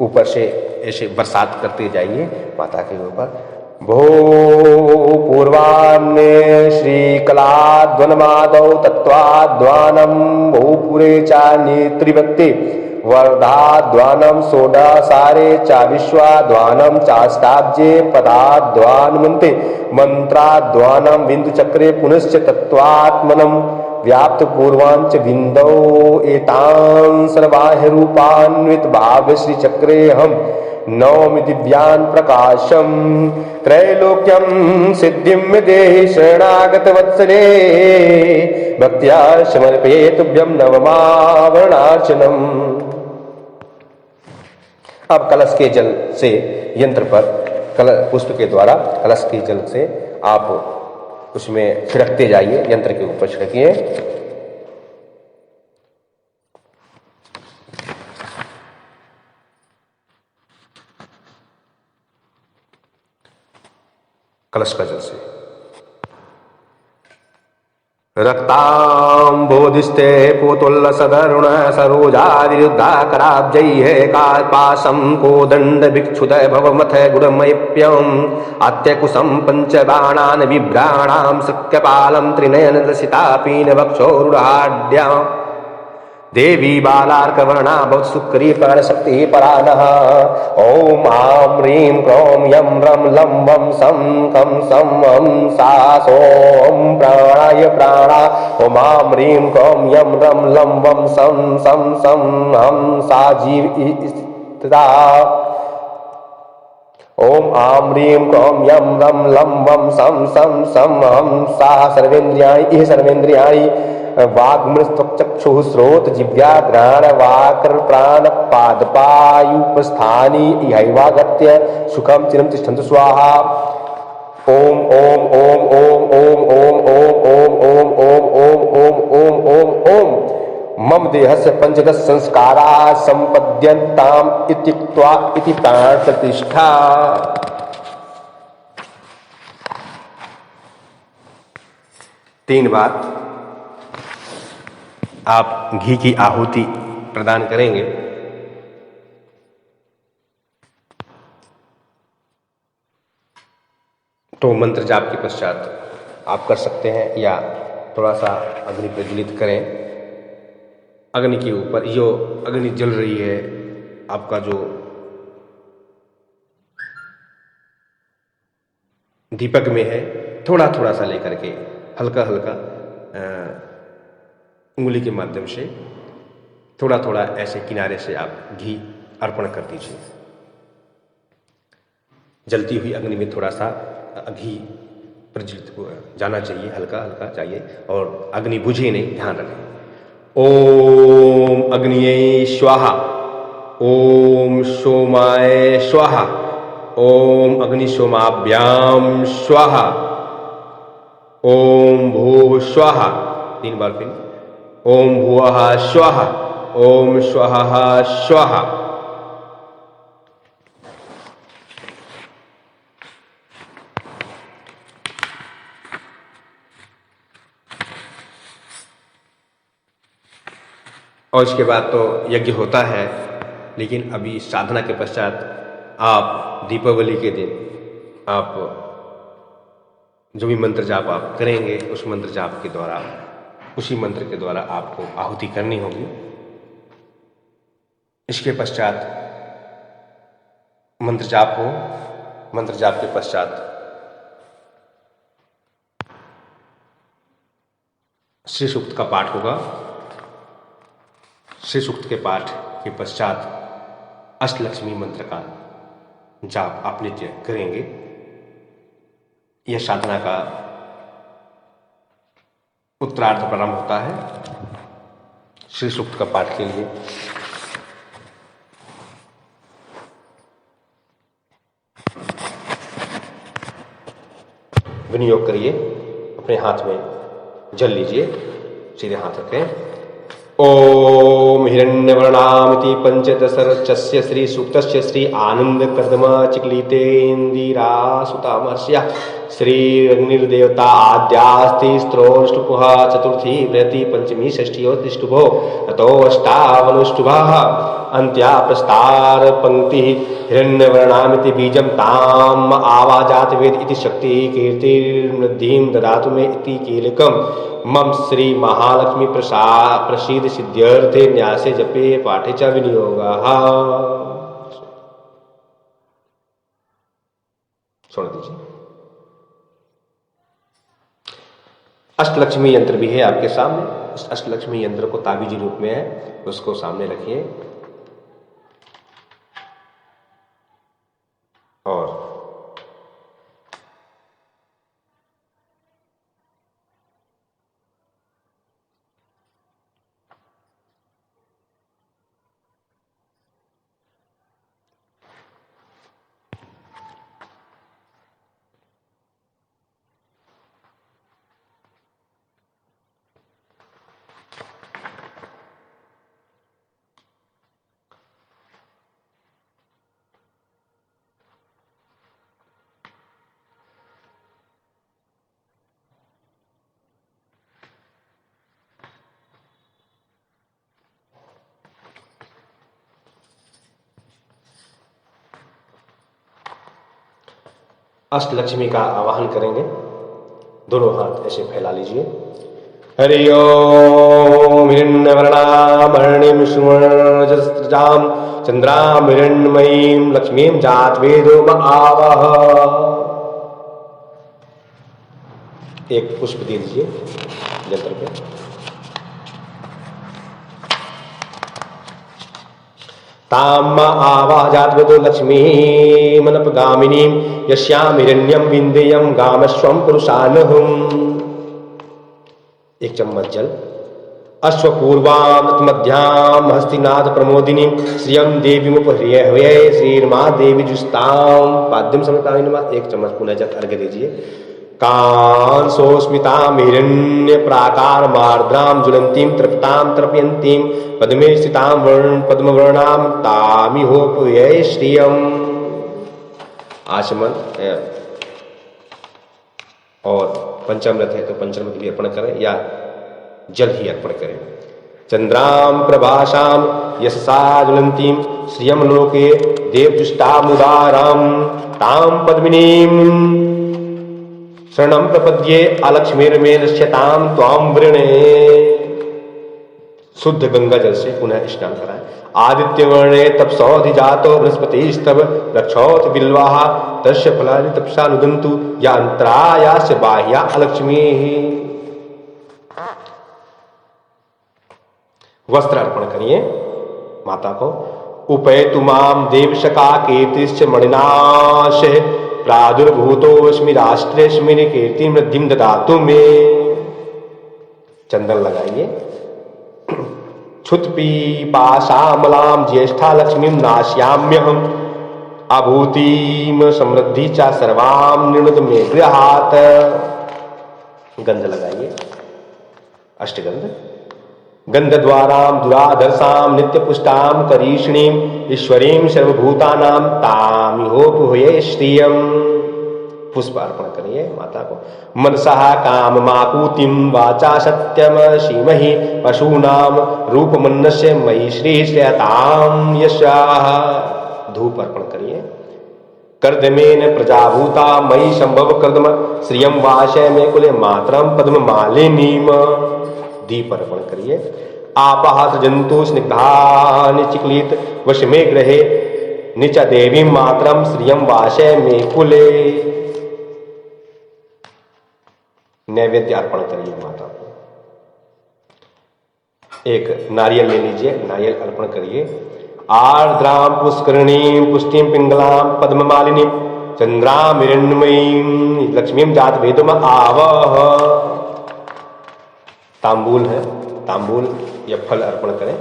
ऊपर से ऐसे बरसात करते जाइए माता के ऊपर। भो पूर्वान्ने श्रीकलाध्वनमादौ तत्त्वाध्वानं भूपुरे चान्ये त्रिभक्ति वर्धाध्वानं षोडशारे च विश्वाध्वानं चाष्टाब्जे पदाध्वानमन्ते मंत्राध्वानं बिन्दुचक्रे पुनश्च तत्त्वात्मनं व्याप्त पूर्वांच बिंदौ एतान् सर्वाह्यरूपान्वित भाव श्री चक्रे हम नौमि दिव्यान् प्रकाशम त्रैलोक्यं सिद्धिं देहि शरणागत वत्सले भक्त्या समर्पये तुभ्यं नवमावरणार्चनम्। अब कलश के जल से यंत्र पर पुष्प के द्वारा कलश के जल से आप उसमें छिड़कते जाइए, यंत्र के ऊपर छिड़किए। कलश का जल से रक्तांबोधिस्ते पुतुल्ल सदरुण सरोजादिरुद्धाकराब्जैः काल्पासं कोदंड भिक्षुद भवमथ गुणमयप्यम् अत्यकुशं पंचबाणान् बिभ्राणां सत्यपालं त्रिनयन लसितापीन वक्षोरुहाढ्याम् देवी बालार्कवर्णा भवत् सुक्री प्राणशक्ति परानः। ॐ आं ह्रीं क्रों यं रं लं वं सं कं सं वं सा सों प्राणाय प्राणा। ॐ आं ह्रीं क्रों यं रं लं वं सं सं हं सा जीविता। ॐ आं ह्रीं क्रों यं रं लं वं सं हं सा सर्वेन्द्रियाणि सर्वेन्द्रियाणि वाग्मृत्वचक्षुः श्रोत जिव्या घ्राण वाक्र प्राण पादपायुपस्थानी इहैवागत्य सुखं चिरं तिष्ठन्तु स्वाहा। ओम ओम ओम ओम ओम ओम ओम ओम ओम ओम ओम ओम ओम ओम मम देहस्य पंचदश संस्कारा संपद्यन्ताम इत्युक्त्वा इति प्राण प्रतिष्ठा। तीन बार आप घी की आहुति प्रदान करेंगे। तो मंत्र जाप के पश्चात आप कर सकते हैं या थोड़ा सा अग्नि प्रज्वलित करें। अग्नि के ऊपर जो अग्नि जल रही है, आपका जो दीपक में है, थोड़ा थोड़ा सा लेकर के हल्का हल्का उंगली के माध्यम से थोड़ा थोड़ा ऐसे किनारे से आप घी अर्पण कर दीजिए। जलती हुई अग्नि में थोड़ा सा घी प्रज्वलित जाना चाहिए, हल्का हल्का चाहिए, और अग्नि बुझे नहीं, ध्यान रखें। ओम अग्निये स्वाहा, ओम सोमाय स्वाहा, ओम अग्नि सोमाभ्याम स्वाहा, ओम भू स्वाहा। तीन बार फिर ओम भुवः स्वाहा, ओम स्वः स्वाहा। और इसके बाद तो यज्ञ होता है, लेकिन अभी साधना के पश्चात आप दीपावली के दिन आप जो भी मंत्र जाप आप करेंगे, उस मंत्र जाप के द्वारा, उसी मंत्र के द्वारा आपको आहुति करनी होगी। इसके पश्चात मंत्र जाप हो, मंत्र जाप के पश्चात श्री सूक्त का पाठ होगा। श्री सूक्त के पाठ के पश्चात अष्टलक्ष्मी मंत्र का जाप आप नित्य करेंगे। यह साधना का उत्तरार्ध प्रारंभ होता है। श्री सूक्त का पाठ के लिए विनियोग करिए। अपने हाथ में जल लीजिए, सीधे हाथ रखें। ओम हिरण्यवर्णामिति पंचदशरचस्य श्री सूक्तस्य श्री आनंद कर्दम चिक्लितेन्द्रिरा सुतामर्ष्य श्री अग्निर्देवता आद्यास्ति स्त्रोष्टुपुः चतुर्थी बृहति पंचमी षष्ठ्योतिष्टुभो ततो अष्टावनुष्टुभः अन्त्या प्रस्तार पंक्ति हिरण्यवर्णामिति बीजं ताम आवाजात वेद इति शक्ति कीर्तिर्मृद्धिं ददातु मे इति कीलकम् मम श्री महालक्ष्मी प्रसीद सिद्ध्यर्थे न्यासे जपे पाठे च विनियोगः। छोड़ दीजिए। अष्टलक्ष्मी यंत्र भी है आपके सामने। उस अष्टलक्ष्मी यंत्र को ताबीजी रूप में है, उसको सामने रखिए और अष्टलक्ष्मी का आवाहन करेंगे। दोनों हाथ ऐसे फैला लीजिए। हरि ओम हिरण्यवर्णामणिं सुवर्णरजस्रजां चंद्रां हिरण्मयीं लक्ष्मीं जातवेदो आवह। एक पुष्प दे दीजिए यंत्र पे। ताम आवाजात वेदो लक्ष्मी मनपगामिनीं यस्यां हिरण्यं विन्देयं गामस्वं पुरुषानहम्। एक चम्मच जल। अश्वपूर्वां मध्यां हस्तिनाथ प्रमोदिनीं श्रियं देवीमुपह्रिये श्रीर्मा देवी जुस्तां पाद्यम समकालीन नमः। एक चम्मच पुनः जल अर्घ्य दीजिए। कांसोस्मितां हिरण्य प्राकार मार्द्रां ज्वलंतीं तृप्तां तर्पयन्तीं पद्मे स्थितां पद्मवर्णां तामिहोपये श्रियम्। आचमन और पंचामृत है तो पंचामृत भी अर्पण करें या जल ही अर्पण करें। चंद्रां प्रभासां यशसा ज्वलंतीं श्रियं लोके देवजुष्टामुदारां तां पद्मिनीं शरणं प्रपद्ये अलक्ष्मीर्मे नश्यतां त्वां वृणे। शुद्ध गंगा जल से पुनः स्नान कराएं। आदित्य वर्णे तपसौधिजातो बृहस्पतिस्तव रक्षोथ बिल्वाः तस्य फलानि तपसा नुदन्तु या अंतरायास्य बाह्या अलक्ष्मीः। वस्त्र अर्पण करिए माता को। उपैतु मां देवशका कीर्तिश्च मणिनाश प्रादुर्भूतोऽस्मि राष्ट्रेऽस्मिन् कीर्तिं वृद्धिं ददातु मे। चंदन लगाइए। क्षुत्पिपासामलां ज्येष्ठा लक्ष्मीं नाश्याम्यहम् अभूतिं समृद्धि च सर्वां निर्णुत मे गृहात्। गंध लगाइए। अष्टगंध। गंधद्वारां दुराधर्षां नित्यपुष्टां करीषिणीं ईश्वरीं सर्वभूतानां तामिहोपहुये श्रियम्। पुष्प अर्पण करिए माता को। मनसः काममाकुतिं वाचा सत्यमसीमहि पशूनां रूपमन्नस्य मयि श्रीश्रयतां यशाः। धूप अर्पण करिए। कर्दमेन प्रजाभूता मयि संभव कर्दम श्रियं वाशय मे कुले मातरं पद्म मालिनीम। दीप अर्पण करिए। आपः सृजन्तु स्निग्धानि चिक्लित वश मे गृहे निच देवीं मातरं श्रियं वाशय मे कुले। नैवेद्य अर्पण करिए माता को। एक नारियल ले लीजिए, नारियल अर्पण करिए। आर्द्रां पुष्करणीं पुष्टिं पिंगलां पद्ममालिनीं चंद्रां हिरण्मयीं लक्ष्मीं जात वेदम आवह। तांबूल है, तांबूल या फल अर्पण करें।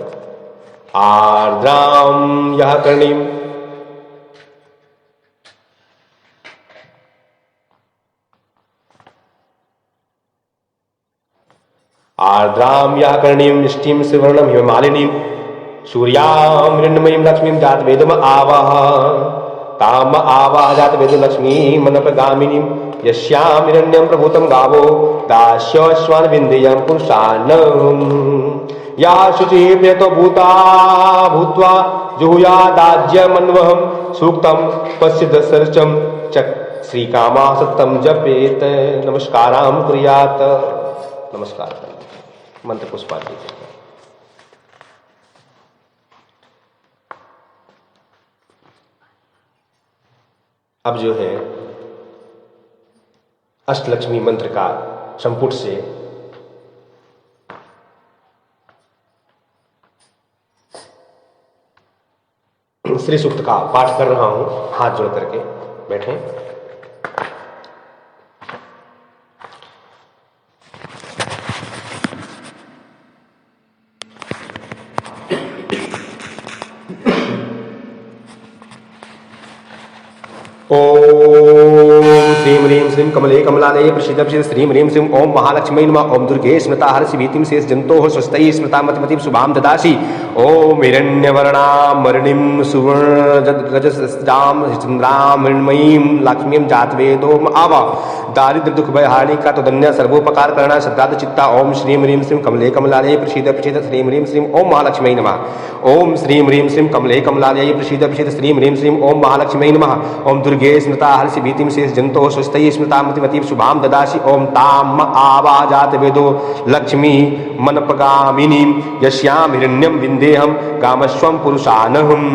आर्द्रां यह कर्णीं आर्द्रां व्याकरणीं निष्ठीं सुवर्णं हिममालिनीं सूर्यां हिरण्मयीं लक्ष्मीं जातवेदम आवाह ताम आवाह जातवेद लक्ष्मीं मनपगामिनीं यस्यां हिरण्यं प्रभूतं गावो दास्यश्वान विन्देयं पुरुषान्नम् या शुचिर्यतो भूता भूत्वा जुहुयादाज्यमन्वहं सूक्तं पश्यदसर्चं चक् श्रीकामा सत्तं जपेत नमस्कारां कुर्यात्। नमस्कार। मंत्र पुष्पांजलि। अब जो है अष्टलक्ष्मी मंत्र का संपुट से श्री सूक्त का पाठ कर रहा हूं। हाथ जोड़ करके बैठें। ओम श्रीं ह्रीं श्रीं कमले कमलालये प्रसीद प्रसीद श्रीं ह्रीं श्रीं ओम महालक्ष्मी नमः। ओम दुर्गे स्मृता हर्षि भीतिं शेष जंतोः स्वस्तैः स्मृता मतिमतिं शुभां ददासि। ओम हिरण्यवर्णां मरणिं सुवर्णरजस्जां चन्द्रां मृण्मयीं लक्ष्मीं जातवेदो आवा दारिद्र्य दुख भयहारिणी का तो धन्य सर्वोपकार करना श्रद्धाद चित्ता। ओम श्रीं ह्रीं श्रीं कमले कमलालये प्रसीद प्रसीद श्रीं ह्रीं श्रीं ओम महालक्ष्मी नमः। ओम श्रीं ह्रीं श्रीं कमले कमलालये प्रसीद प्रसीद श्रीं ह्रीं श्रीं ओम महालक्ष्मी नमः। ओम दुर्गे स्मृता हर्षि भीतिं शेष जंतोः स्वस्तैः स्मृता मतिमतिं शुभां ददासि। ओम ताम आवाजात वेदो लक्ष्मी मनपगामिनीं यस्यां हिरण्यं विन्देहं कामस्वं पुरुषानहम्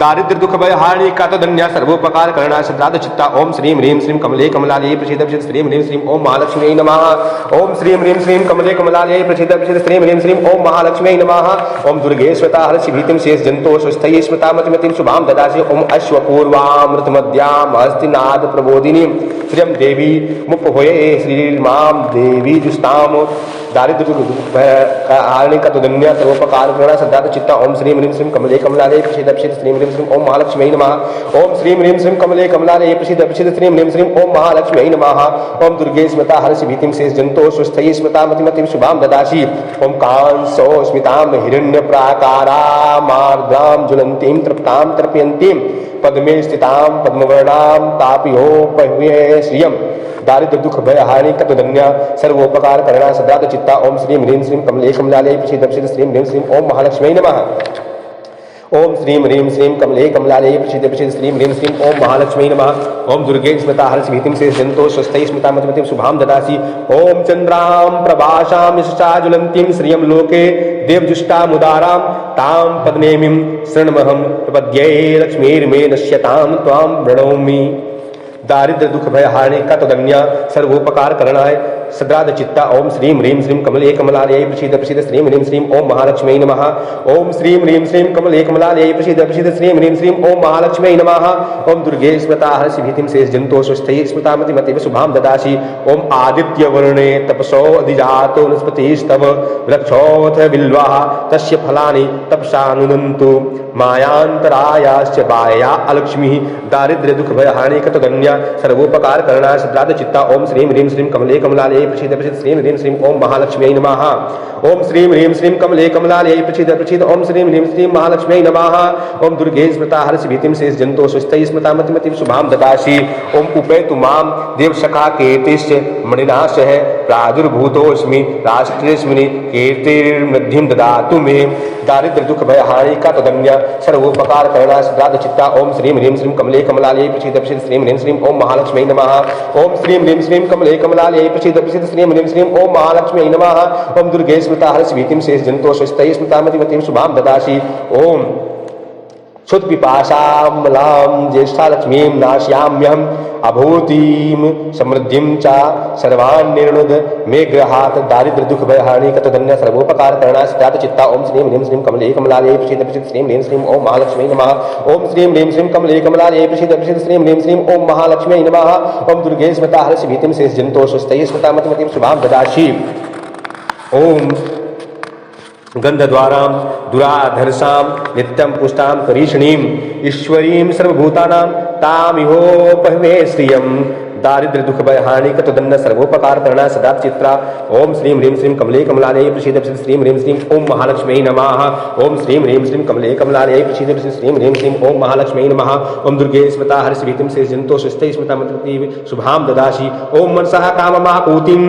दारिद्र्य दुख भयहारिणी का तो धन्य सर्वोपकार करना श्रद्धाद चित्ता। ओम श्रीं ह्रीं श्रीं कमले कमलालये प्रसीद प्रसीद श्रीं ह्रीं श्रीं ओम महालक्ष्मी नमः। ओम श्रीं ह्रीं श्रीं कमले कमलालये प्रसीद प्रसीद श्रीं ह्रीं श्रीं ओम महालक्ष्मी नमः। ओम दुर्गे स्मृता हर्षि भीतिं शेष जंतोः स्वस्थैः स्मृता मतिमतिं शुभां ददासि। ओम अश्वपूर्वामृतमद्यां हस्तिनाद प्रबोधिनीं श्रियं देवी मुपहोये श्रीमां देवी जुष्टाम दारिद्र्य हारिणी का तो धन्य सर्वोपकार करना श्रद्धाद चित्ता। ओम श्रीं ह्रीं श्रीं कमले कमलालये प्रसीद प्रसीद श्रीं ह्रीं श्रीं ओम महालक्ष्मी नमः। ओम श्रीं ह्रीं श्रीं कमले कमलालये प्रसीद प्रसीद श्रीं ह्रीं श्रीं ओम महालक्ष्मी नमः। ओम दुर्गे स्मृता हर्षि भीतिं शेष जंतोः स्वस्थैः स्मृता मतिमतिं शुभां ददासि। ओम कांसो स्मितां हिरण्यप्राकारामार्द्रां ज्वलन्तीं तृप्तां तर्पयन्तीं पद्मे स्थितां पद्मवर्णां तापयोपह्वे श्रियं दारिद्र्य दुख भयहारिणी का तो धन्य सर्वोपकार करना श्रद्धाद चित्ता। ओम श्रीं ह्रीं श्रीं कमले कमलालये प्रसीद प्रसीद श्रीं ह्रीं श्रीं ओम महालक्ष्मी नमः। ओम श्रीं ह्रीं श्रीं कमले कमलालये प्रसीद प्रसीद श्रीं ह्रीं श्रीं ओम महालक्ष्मी नमः। ओम दुर्गे स्मृता हर्षि भीतिं शेष जंतोः स्वस्थैः स्मृता मतिमतिं शुभां ददासि। ओम चन्द्रां प्रभासां यशसा ज्वलन्तीं श्रियं लोके देवजुष्टामुदारां तां पद्मेमीं शरणमहं प्रपद्ये लक्ष्मीर्मे नश्यतां त्वां प्रणौमि दारिद्र्य दुख भयहारिणी का तो धन्य सर्वोपकार करना है श्रद्धाद चित्ता। ओम श्रीं ह्रीं श्रीं कमले कमलालये प्रसीद प्रसीद श्रीं ह्रीं श्रीं ओम महालक्ष्मी नमः। ओम श्रीं ह्रीं श्रीं कमले कमलालये प्रसीद प्रसीद श्रीं ह्रीं श्रीं ओम महालक्ष्मी नमः। ओम दुर्गे स्मृता हर्षि भीतिं शेष जंतोः स्वस्थैः स्मृता मतिमतिं शुभां ददासि। ओम आदित्यवर्णे तपसो अधिजातो वनस्पतिस्तव वृक्षोऽथ बिल्वाः तस्य फलानि तपसा नुदन्तु मायान्तरायाश्च बाह्या अलक्ष्मीः दारिद्र्य दुख भयहारिणी का तो धन्य सर्वोपकार करना श्रद्धाद चित्ता। ओम श्रीं ह्रीं श्रीं कमले कमलालये प्रसीद प्रसीद श्रीं ह्रीं श्रीं ओम महालक्ष्मी नमः। ओम श्रीं ह्रीं श्रीं कमले कमलालये प्रसीद प्रसीद ओम श्रीं ह्रीं श्रीं महालक्ष्मी नमः। ओम दुर्गे स्मृता हर्षि भीतिं शेष जंतोः स्वस्थैः स्मृता मतिमतिं शुभां ददासि। ओम उपेतु मां देवसखा कीर्तिश्च मणिनाशः प्रादुर्भूतोऽस्मि राष्ट्रेऽस्मिन् कीर्तिर्मृद्धिं ददातु मे दारिद्र्य दुख भयहारिणी का तो धन्य सर्वोपकार करना श्रद्धाद चित्ता। ओम श्रीं ह्रीं श्रीं कमले कमलालये प्रसीद प्रसीद श्रीं ह्रीं श्रीं ओम महालक्ष्मी नमः। ओम श्रीं ह्रीं श्रीं कमले कमलालये प्रसीद प्रसीद श्रीं ह्रीं श्रीं ओम महालक्ष्मी नमः। ओम दुर्गे स्मृता हर्षि भीतिं शेष जंतोः स्वस्थैः स्मृता मतिमतिं शुभां ददासि। ओम क्षुत् पिपासामलां ज्येष्ठा लक्ष्मीं नाशयाम्यहम् अभूतिं समृद्धिं च सर्वान् निर्णुद मे गृहात् दारिद्र्य दुख भयहारिणी का तो धन्य सर्वोपकार करना श्रद्धाद चित्ता। ओम श्रीं ह्रीं श्रीं कमले कमलालये प्रसीद प्रसीद श्रीं ह्रीं श्रीं ओम महालक्ष्मी नमः। ओम श्रीं ह्रीं श्रीं कमले कमलालये प्रसीद प्रसीद श्रीं ह्रीं श्रीं ओम महालक्ष्मी नमः। ओम दुर्गे स्मृता हर्षि भीतिं शेष जंतोः स्वस्थैः स्मृता मतिमतिं शुभां ददासि। ओम गंधद्वारां दुराधर्षां नित्यं पुष्टां करीषणीं ईश्वरीं सर्वभूतानां तामिहोपह्वे श्रियं दारिद्र्य दुख भय हानि कत दंड सर्वोपकार करणा सदा चित्रा। ओम श्रीं ह्रीं श्रीं कमले कमलालये प्रसीद प्रसीद श्रीं ह्रीं श्रीं ओम महालक्ष्मी नमः। ओम श्रीं ह्रीं श्रीं कमले कमलालये प्रसीद प्रसीद श्रीं ह्रीं श्रीं ओम महालक्ष्मी नमः। ओम दुर्गे स्मृता हर्षभीतिं सेजन्तो सुस्ते स्मृता मति शुभां ददासि। ओम मनसः काममाकूतिं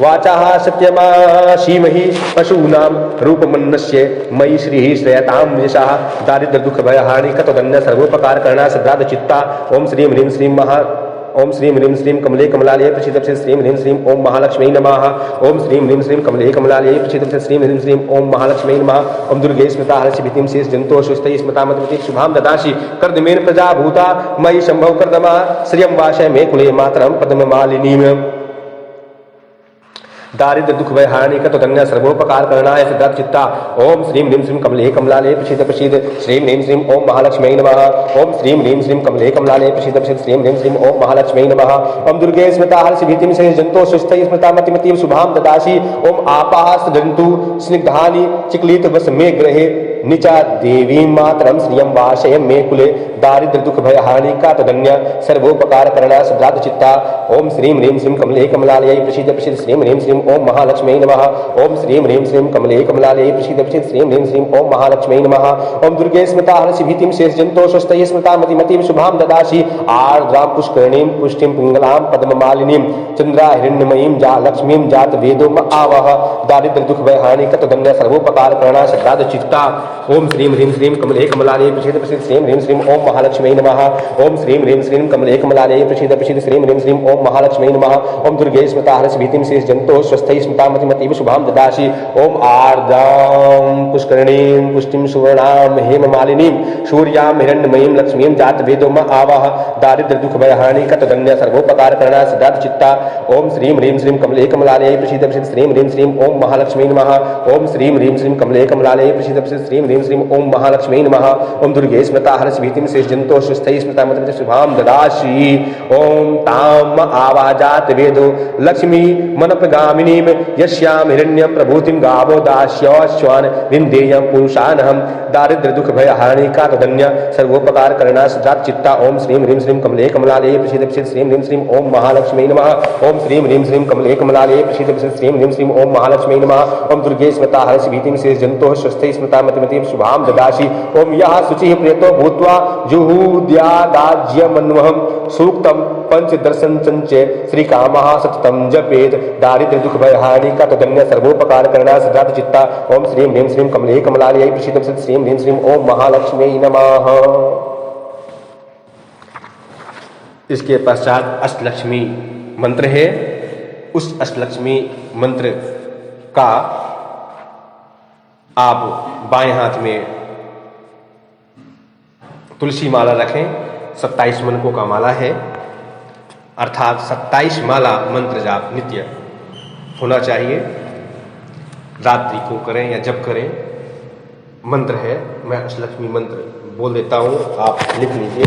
वाचाः सत्यमाशीमहि पशूनां रूपमन्नस्य मयि श्रीः श्रेयतां यशः। दारिद्र्य दुख भय हानि कत दंड सर्वोपकार करणा सदा चित्ता। ओम श्रीं ह्रीं श्रीं ओम श्रीं ह्रीं श्रीं कमले कमलालये प्रसीद प्रसीद श्रीं ह्रीं श्रीं ओम महालक्ष्मी नमः। ओम श्रीं ह्रीं श्रीं कमले कमलालये प्रसीद प्रसीद श्रीं ह्रीं श्रीं ओम महालक्ष्मी नमः। ओम दुर्गे स्मृता हर्षभीतिं शेषजन्तो सुस्तैः स्मृता मति शुभां ददासि। कर्दमेन प्रजा भूता मयि शम्भव कर्दमा श्रियं वाशय मे कुले मातरं पद्ममालिनीम्। दारिद्र्य दुख भय हानि कत दंड सर्वोपकार करणाय सदा चित्ता। ओम श्रीं ह्रीं श्रीं कमले कमलालये प्रसीद प्रसीद श्रीं ह्रीं श्रीं ओम महालक्ष्मी नमः। ओम श्रीं ह्रीं श्रीं कमले कमलालये प्रसीद प्रसीद श्रीं ह्रीं श्रीं ओम महालक्ष्मी नमः। ओम दुर्गे स्मृता हर्षभीतिं शेषजन्तो सुस्थैः स्मृता मतिमतीं शुभां ददासि। ओम आपाः सदन्तु स्निग्धानि चिक्लित वस मे गृहे निचा देवीं मातरं श्रियं वाशय मे कुले। दारिद्र्य दुख भय हानि का तदन्य सर्वोपकार करणा सदा चित्ता। ओम श्रीं ह्रीं श्रीं कमले कमलालये प्रसीद प्रसीद श्रीं ह्रीं श्रीं ओम महालक्ष्मी नमः। ओम श्रीं ह्रीं श्रीं कमले कमलालये प्रसीद प्रसीद श्रीं ह्रीं श्रीं ओम महालक्ष्मी नमः। ओम दुर्गे स्मृता हर्षभीतिं शेषजन्तो सुस्थैः स्मृता मतिमतीं शुभां ददासि। आर्द्रां पुष्करणीं पुष्टिं पिङ्गलां पद्ममालिनीं चन्द्रा हिरण्यमयीं जा लक्ष्मीं जात वेदो आवह। दारिद्र्य दुख भय हानि कत दंड सर्वोपकार करणा सदा चित्ता। ओम श्रीं ह्रीं श्रीं कमले कमलालये प्रसीद प्रसीद श्रीं ह्रीं श्रीं ओम महालक्ष्मी नमः। ओम श्रीं ह्रीं श्रीं कमले कमलालये प्रसीद प्रसीद श्रीं ह्रीं श्रीं ओम महालक्ष्मी नमः। ओम दुर्गे स्मृता हर्षभीतिं शेषजन्तो स्वस्थैः स्मृता मतिमतीं शुभां ददासि। ओम आर्द्रां पुष्करणीं पुष्टिं सुवर्णां हेममालिनीं सूर्यां हिरण्यमयीं लक्ष्मीं जात वेदो आवह। दारिद्र्य दुख भय हानि कत दंड सर्वोपकार करणा सदा चित्ता। ओम श्रीं ह्रीं श्रीं कमले कमलालये प्रसीद प्रसीद श्रीं ह्रीं श्रीं ओम महालक्ष्मी नमः। ओम श्रीं ह्रीं श्रीं कमले कमलालये प्रसीद प्रसीद श्रीं ह्रीं श्रीं ओम महालक्ष्मी नमः। ओम दुर्गे स्मृता हर्षभीतिं शेषजन्तो सुस्थैः स्मृता मतिमतीं शुभां ददासि। ओम ताम आवाजात वेदो लक्ष्मी मनपगामिनीं यस्यां हिरण्यं प्रभूतिं गावो दास्यश्वान् विन्देयं पुरुषानहं। दारिद्र्य दुख भय हानि का तदन्य सर्वोपकार करणा सदा चित्ता। ओम श्रीं ह्रीं श्रीं कमले कमलालये प्रसीद प्रसीद श्रीं ह्रीं श्रीं ओम महालक्ष्मी नमः। ओम श्रीं ह्रीं श्रीं कमले कमलालये प्रसीद प्रसीद श्रीं ह्रीं श्रीं ओम महालक्ष्मी नमः। ओम दुर्गे स्मृता हर्षभीतिं शेषजन्तो स्वस्थैः स्मृता मतिमतीं शुभां ददासि। ओम यः शुचिः प्रियतो भूत्वा जुहुद्यादाज्यमन्वहं सूक्तं पंचदर्शनञ्च श्रीकामः सततं जपेत। दारिद्र्य दुख भय हानि का तदन्य सर्वोपकार करणा सदा चित्ता। ओम श्रीं ह्रीं श्रीं कमले कमलालये प्रसीद प्रसीद श्रीं ह्रीं श्रीं ओम महालक्ष्मी नमः। इसके पश्चात अष्टलक्ष्मी मंत्र है। उस अष्टलक्ष्मी मंत्र का आप बाएं हाथ में तुलसी माला रखें। 27 मनकों का माला है, अर्थात 27 माला मंत्र जाप नित्य होना चाहिए। रात्रि को करें या जब करें, मंत्र है। मैं अष्टलक्ष्मी मंत्र बोल देता हूँ, आप लिख लीजिए।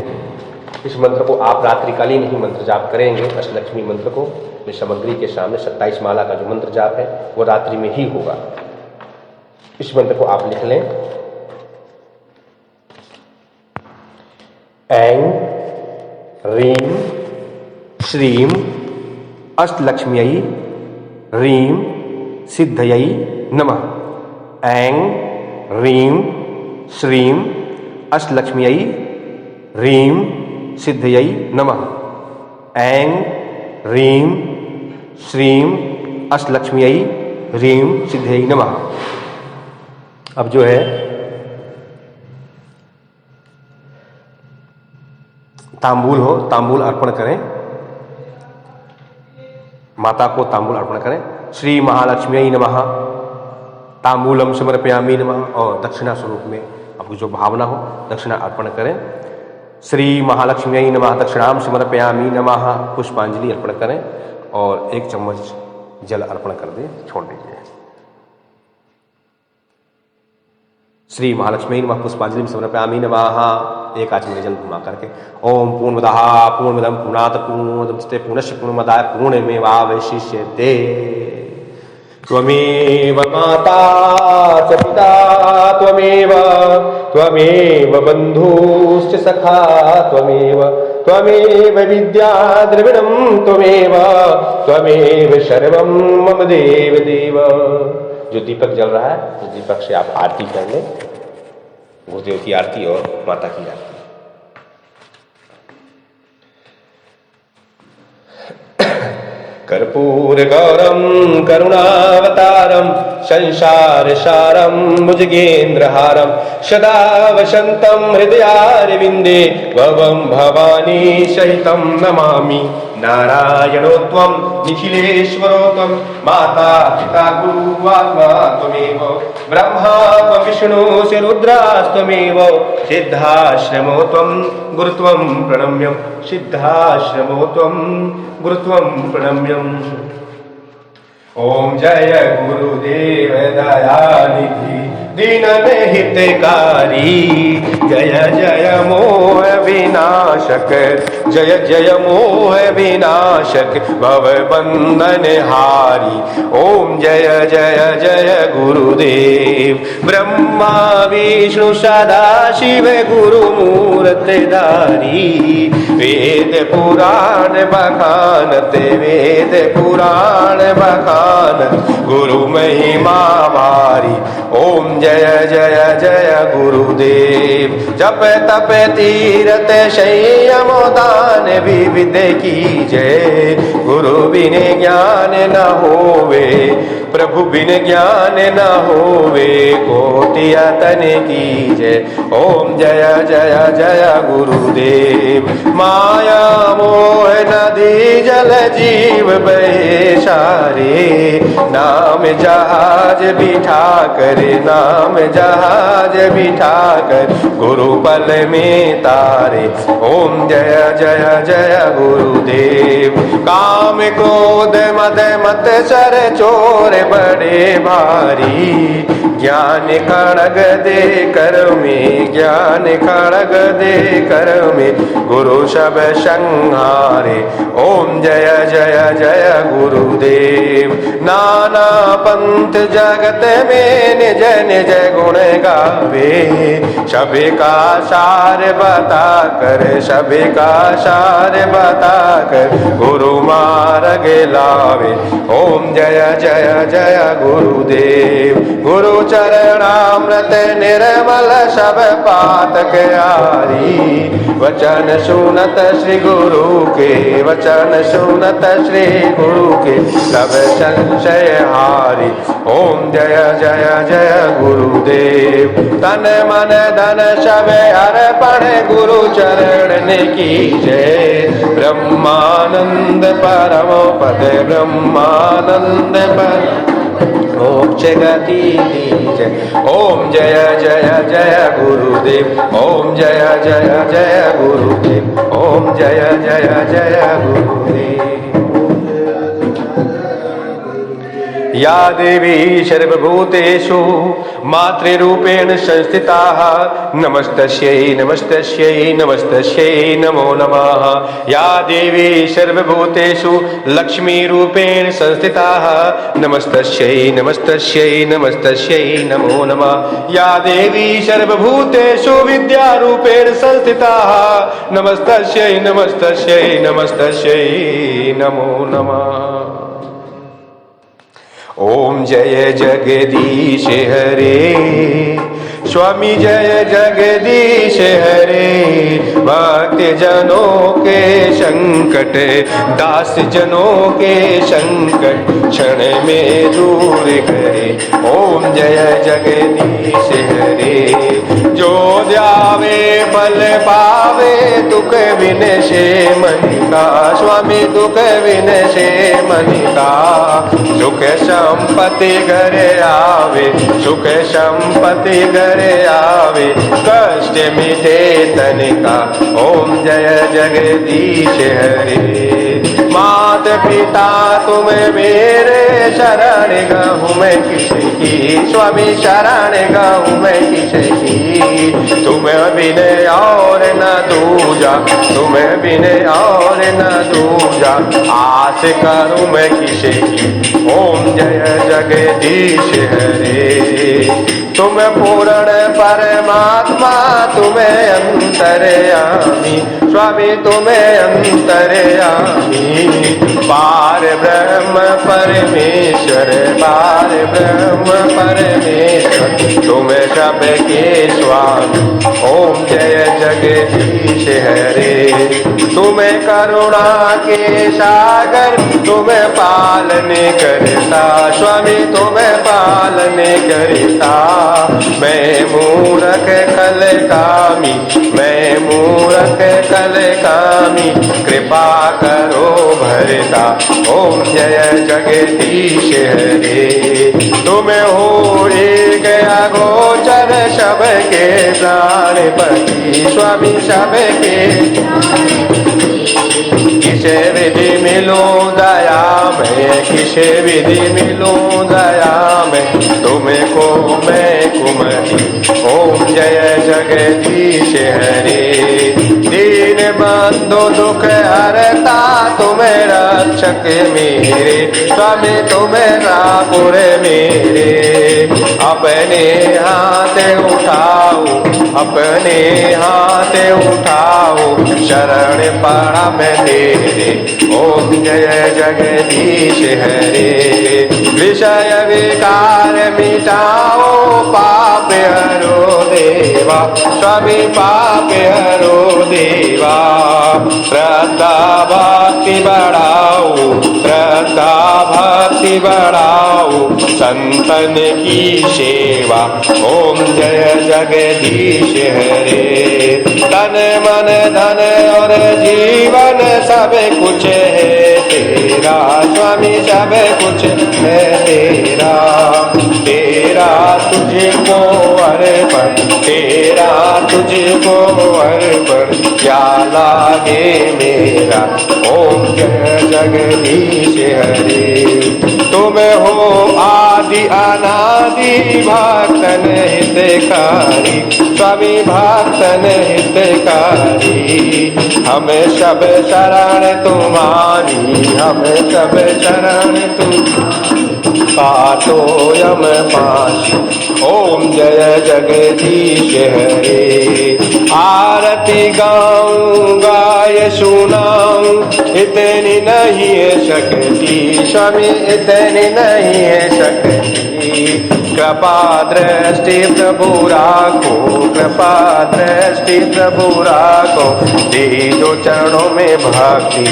इस मंत्र को आप रात्रिकालीन ही मंत्र जाप करेंगे। अष्टलक्ष्मी मंत्र को अपनी सामग्री के सामने 27 माला का जो मंत्र जाप है वो रात्रि में ही होगा। इस मंत्र को आप लिख लें। ऐं ह्रीं श्रीं अष्टलक्ष्म्यै ह्रीं सिद्धयै नमः। ऐं ह्रीं श्रीं अष्टलक्ष्म्यै ह्रीं सिद्धयै नमः। ऐं ह्रीं श्रीं अष्टलक्ष्म्यै ह्रीं सिद्धयै नमः। अब जो है तांबूल हो, तांबूल अर्पण करें। माता को तांबूल अर्पण करें। श्री महालक्ष्म्यै नमः तांबूलम समर्पयामि नमः। और दक्षिणा स्वरूप में आपको जो भावना हो दक्षिणा अर्पण करें। श्री महालक्ष्म्यै नमः दक्षिणाम समर्पयामि नमः। पुष्पांजलि अर्पण करें और 1 चम्मच जल अर्पण कर दें, छोड़ दीजिए। श्री महालक्ष्मी नमः पुष्पांजलि समर्पयामि नमः। एक आचमन जल घुमा करके ओम पूर्णमदः पूर्णमिदं पूर्णात् पूर्णमुदच्यते पूर्णस्य पूर्णमादाय पूर्णमेवावशिष्यते। त्वमेव माता च पिता त्वमेव बन्धुश्च सखा त्वमेव त्वमेव विद्या द्रविणं त्वमेव त्वमेव सर्वं मम देव देव। जो दीपक जल रहा है तो दीपक से आप आरती कर लें, गुरुदेव की आरती और माता की आरती। कर्पूर गौरम करुणावतारम संसार सारम भुजगेन्द्रहारम सदा वसंतम हृदयारविंदे भवं भवानी सहितं नमामि। नारायणो त्वं निखिलेश्वरो त्वं माता पिता गुरु आत्मा त्वमेव ब्रह्मा विष्णु रुद्रास्त्वमेव सिद्धाश्रमो त्वं गुरुत्वं प्रणम्यं सिद्धाश्रमो त्वं गुरुत्वं प्रणम्यम्। ओम जय गुरुदेव दयानिधि दीनन हितकारी जय जय मोह विनाशक जय जय मोह विनाशक भव बंधन हारी। ओम जय जय जय गुरुदेव ब्रह्मा विष्णु सदा शिव गुरु मूर्ति धारी। वेद पुराण बखानते वेद पुराण बखान गुरु महिमा भारी। ओम जय जय जय गुरुदेव जप तप तीरथ संयम दान विविध की जय। गुरु बिन ज्ञान न होवे प्रभु बिन ज्ञान न होवे कोटि यतन की जय। ओम जय जय जय गुरुदेव माया मोह नदी जल जीव बहे सारे। नाम जहाज बिठा कर नाम जहाज बिठा कर गुरु पल में तारे। ओम जय जय जय गुरुदेव काम क्रोध मद मत सर चोर बड़े भारी। ज्ञान खड़ग दे कर में ज्ञान खड़ग दे कर में गुरु सब संहारे। ओम जय जय जय गुरुदेव नाना पंथ जगत में निज निज गुण गावे। सभी का सार बता कर सभी का सार बता कर गुरु मार्ग लावे। ओम जय जय जय गुरुदेव गुरु चरणामृत निर्मल सब पातक आरी। वचन सुनत श्री गुरु के वचन सुनत श्री गुरु के सब संशय हारी। ओम जय जय जय गुरुदेव तन मन धन सब अर्पण गुरु चरण की जय। ब्रह्मानंद परम पद ब्रह्मानंद पर मोक्ष गति जय। ओम जय जय जय गुरुदेव ओम जय जय जय गुरुदेव ओम जय जय जय गुरुदेव। या देवी सर्वभूतेषु मातृरूपेण संस्थिताः नमस्तस्यै नमस्तस्यै नमस्तस्यै नमो नमः। या देवी सर्वभूतेषु लक्ष्मीरूपेण संस्थिताः नमस्तस्यै नमस्तस्यै नमस्तस्यै नमो नमः। या देवी सर्वभूतेषु विद्यारूपेण संस्थिताः नमस्तस्यै नमस्तस्यै नमस्तस्यै नमो नमः। ओम जय जगदीश हरे स्वामी जय जगदीश हरे। भक्त जनों के संकट दास जनों के संकट क्षण में दूर करे। ओम जय जगदीश हरे जो ध्यावे फल पावे दुख विन से मन का। स्वामी दुख विन से मन का सुख संपत्ति घर आवे सुख संपत्ति घर आवे कष्ट मिटे तन का। ओम जय जगदीश हरे। मात पिता तुम मेरे, शरण गहूँ मैं किसे की, स्वामी शरण गहूँ मैं किसे की। तुम्हें बिन और न दूजा, तुम्हें बिन और न दूजा, आस करूँ मैं किसे की। ओम जय जगदीश हरे। तुम पूर्ण परमात्मा, तुम्हें अंतर्यामी, स्वामी तुम्हें अंतर्यामी। पार ब्रह्म परमेश्वर, पार ब्रह्म परमेश्वर, तुम सबके स्वामी। ओम जय जगदीश हरे। तुम्हें करुणा के सागर, तुम्हें पालन करता, स्वामी तुम्हें पालन करता। मैं मूरख कल कामी, मैं मूरख कल कामी, कृपा करो भरता। ओम जय जगदीश हरे। तुम्हें हो गया गोचर सबके प्राणपति, स्वामी सबके। किसे विधि मिलो दया में, किसे विधि मिलो दया में, तुम्हें को मैं कुमति। ओम जय जगदीश हरे। दीन बंधु दुख हरता, तुम्हें रक्षक मेरे, स्वामी तुम्हें रापुर मेरे। अपने हाथ उठाओ, अपने हाथ उठाओ, शरण पड़ा मैं तेरे। ओम जय जगदीश हरे। विषय विकार मिटाओ, पाप हरो देवा, स्वामी पाप हरो देवा। श्रद्धा भक्ति बढ़ाओ, श्रद्धा भक्ति बढ़ाओ, संतन की सेवा। ओम जय जगदीश हरे। तन मन धन और जीवन सब कुछ है तेरा, स्वामी सब कुछ है तेरा। तेरा तुझको अर्पण, तेरा तुझको अर्पण, क्या लागे मेरा। ओम जय जगदीश हरे। तुम हो आदि अनादि, भक्तन हितकारी, स्वामी भक्तन हितकारी। हमें सब शरण तुम्हारी, हमें सब शरण तुम्हारी, काटो यम पाशी। ओम जय जगदीश हरे। आरती गाऊं गाय सुनाऊं, इतनी नहीं है शक्ति, स्वामी इतनी नहीं है शक्ति। कृपा दृष्टि प्रभु राखो, कृपा दृष्टि प्रभु राखो, दीजो चरणों में भक्ति।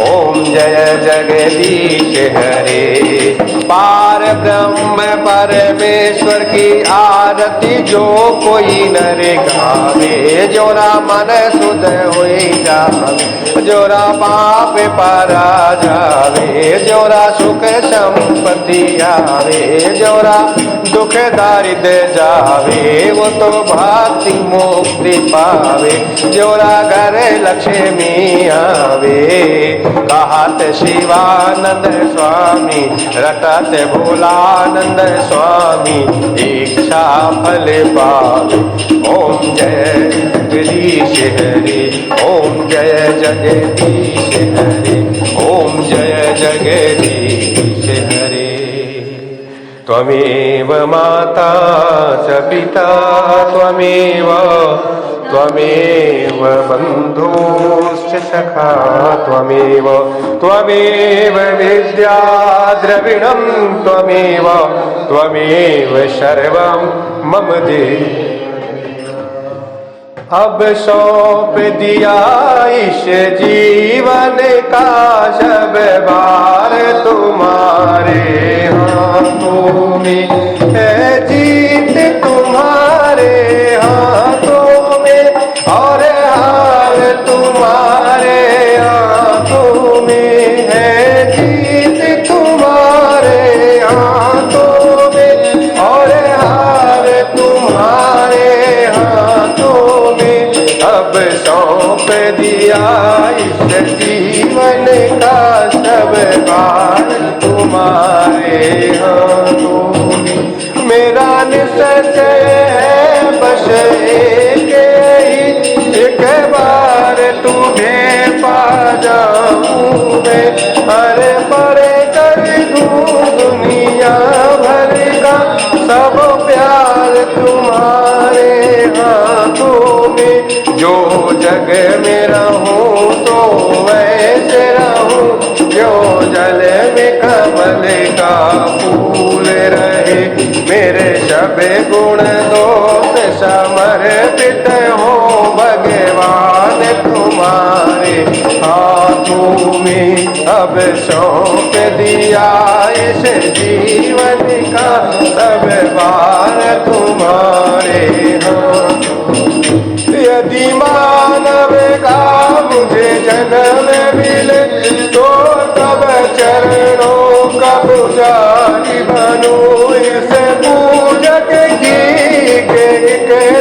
ओम जय जगदीश हरे। पार ब्रह्म परमेश्वर की आरती जो कोई नर गावे, जोरा मन सुध होई जावे, जोरा पाप पारा जावे, जोरा सुख संपत्ति आवे, जोरा दुख दारिद्र जावे, वो तो भक्ति मुक्ति पावे, जोरा घर लक्ष्मी आवे। कहत शिवानंद स्वामी, रटत भोलानंद स्वामी, इच्छा फल पावे। ओम जय जगदीश हरे। ओम जय जगदीश हरे। ओम जय जगदीश हरे। त्वमेव माता च पिता, त्वमेव त्वमेव बन्धुश्च सखा, त्वमेव त्वमेव विद्या द्रविणं, त्वमेव त्वमेव सर्वं मम देहि। अब सौंप दिया इस जीवन का सब भार तुम्हारे हाथों में है, जीत तुम्हारे हाथों में और हार तुम्हारे हाथों में है, जीत तुम्हारे हाथों में और हार तुम्हारे हाथों में। अब सौंप दिया इस जीवन का सब तुम्हारे हाथों में। मेरा निश्चय है बस एक बार तुम्हें पा जाऊं मैं। अरे परे कर दूं दुनिया भर का सब प्यार तुम्हारे हाथों में। जो जग में रहूं तो वैसे रहूं जो जल में कमल का फूल रहे। मेरे सब गुण दोष समर्पित हो भगवान तुम्हारे हाथों में। अब सौंप दिया इस जीवन का सब भार तुम्हारे हाथों। यदि मानव का मुझे जन्म मिले तो तब चरणों का पुजारी बनूं। इस पूजक की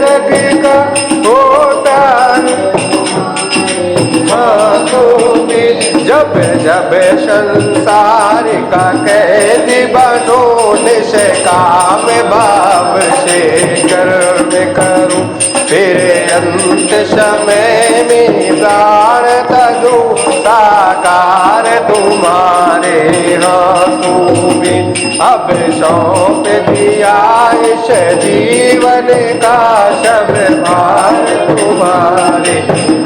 रख का होता हाथों में। जब जब संसार का कैदी बनो निष्काम भाव से कर्म करूं। फिर अंत समय में प्राण तजूं साकार तुम्हारे हाथों में। अब सौंप दिया इस जीवन का सब भार तुम्हारे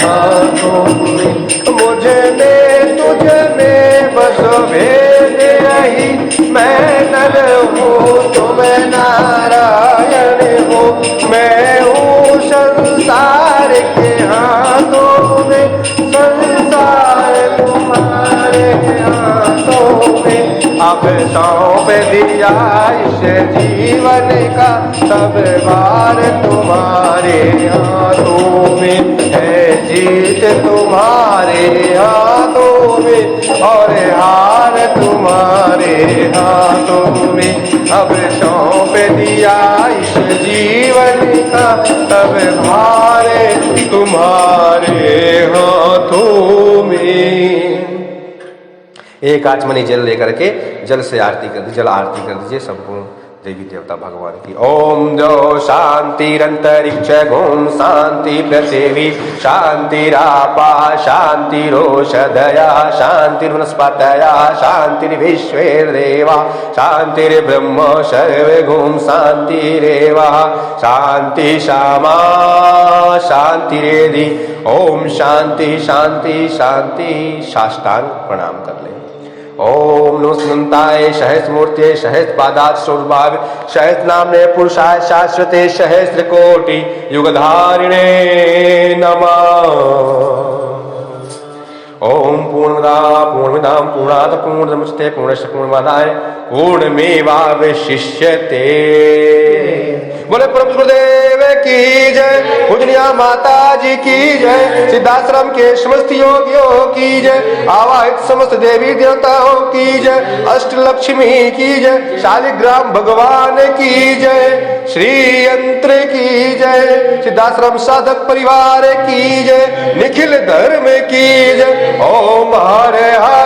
हाथों में। मुझे में तुझ में बस भेद रही। मैं नर हूँ तुम नारायण हो। मैं हूँ संसार के हाथों में। संसार तुम्हारे हाथों में। अब सौंप दिया इस जीवन का सब भार तुम्हारे हाथों में। है जीत तुम्हारे हाथों में और हार तुम्हारे हाथों में। अब सौंप दिया इस जीवन का सब भार तुम्हारे हाथों में। एक आचमनी जल लेकर के जल से आरती कर दीजिए, जल आरती कर दीजिए सबको देवी देवता भगवान की। ओम जो शांतिरंतरिक्ष गुम शांति पृथिवी शांतिरापा शांतिरोषधया शांतिर्वनस्पतया शांतिर्विश्वेर्देवा शांतिर्ब्रह्म सर्वगुम शांतिरेव शांति क्षमा शांतिरेधि। ओम शांति शांति शांति। साष्टांग प्रणाम कर ले। ओम नमो स्मृताय सहस्र मूर्ते सहस्र पादात स्वरूपाय सहस्र नामने पुरुषाय शाश्वते सहस्र कोटि युगधारिणे नमः। ओम पूर्णदा पूर्णमिदं पूर्णात् पूर्णमुदच्यते पूर्णस्य पूर्णमादाय पूर्णमेवावशिष्यते। बोले प्रभु गुरुदेव की जय। पूजनिया माता जी की जय। सिद्धाश्रम के समस्त योगियों की जय। आवाहित समस्त देवी देवताओं की जय। अष्ट लक्ष्मी की जय। शालिग्राम भगवान की जय। श्री यंत्र की जय। सिद्धाश्रम साधक परिवार की जय। निखिल धर्म की जय। ओम हरे हरे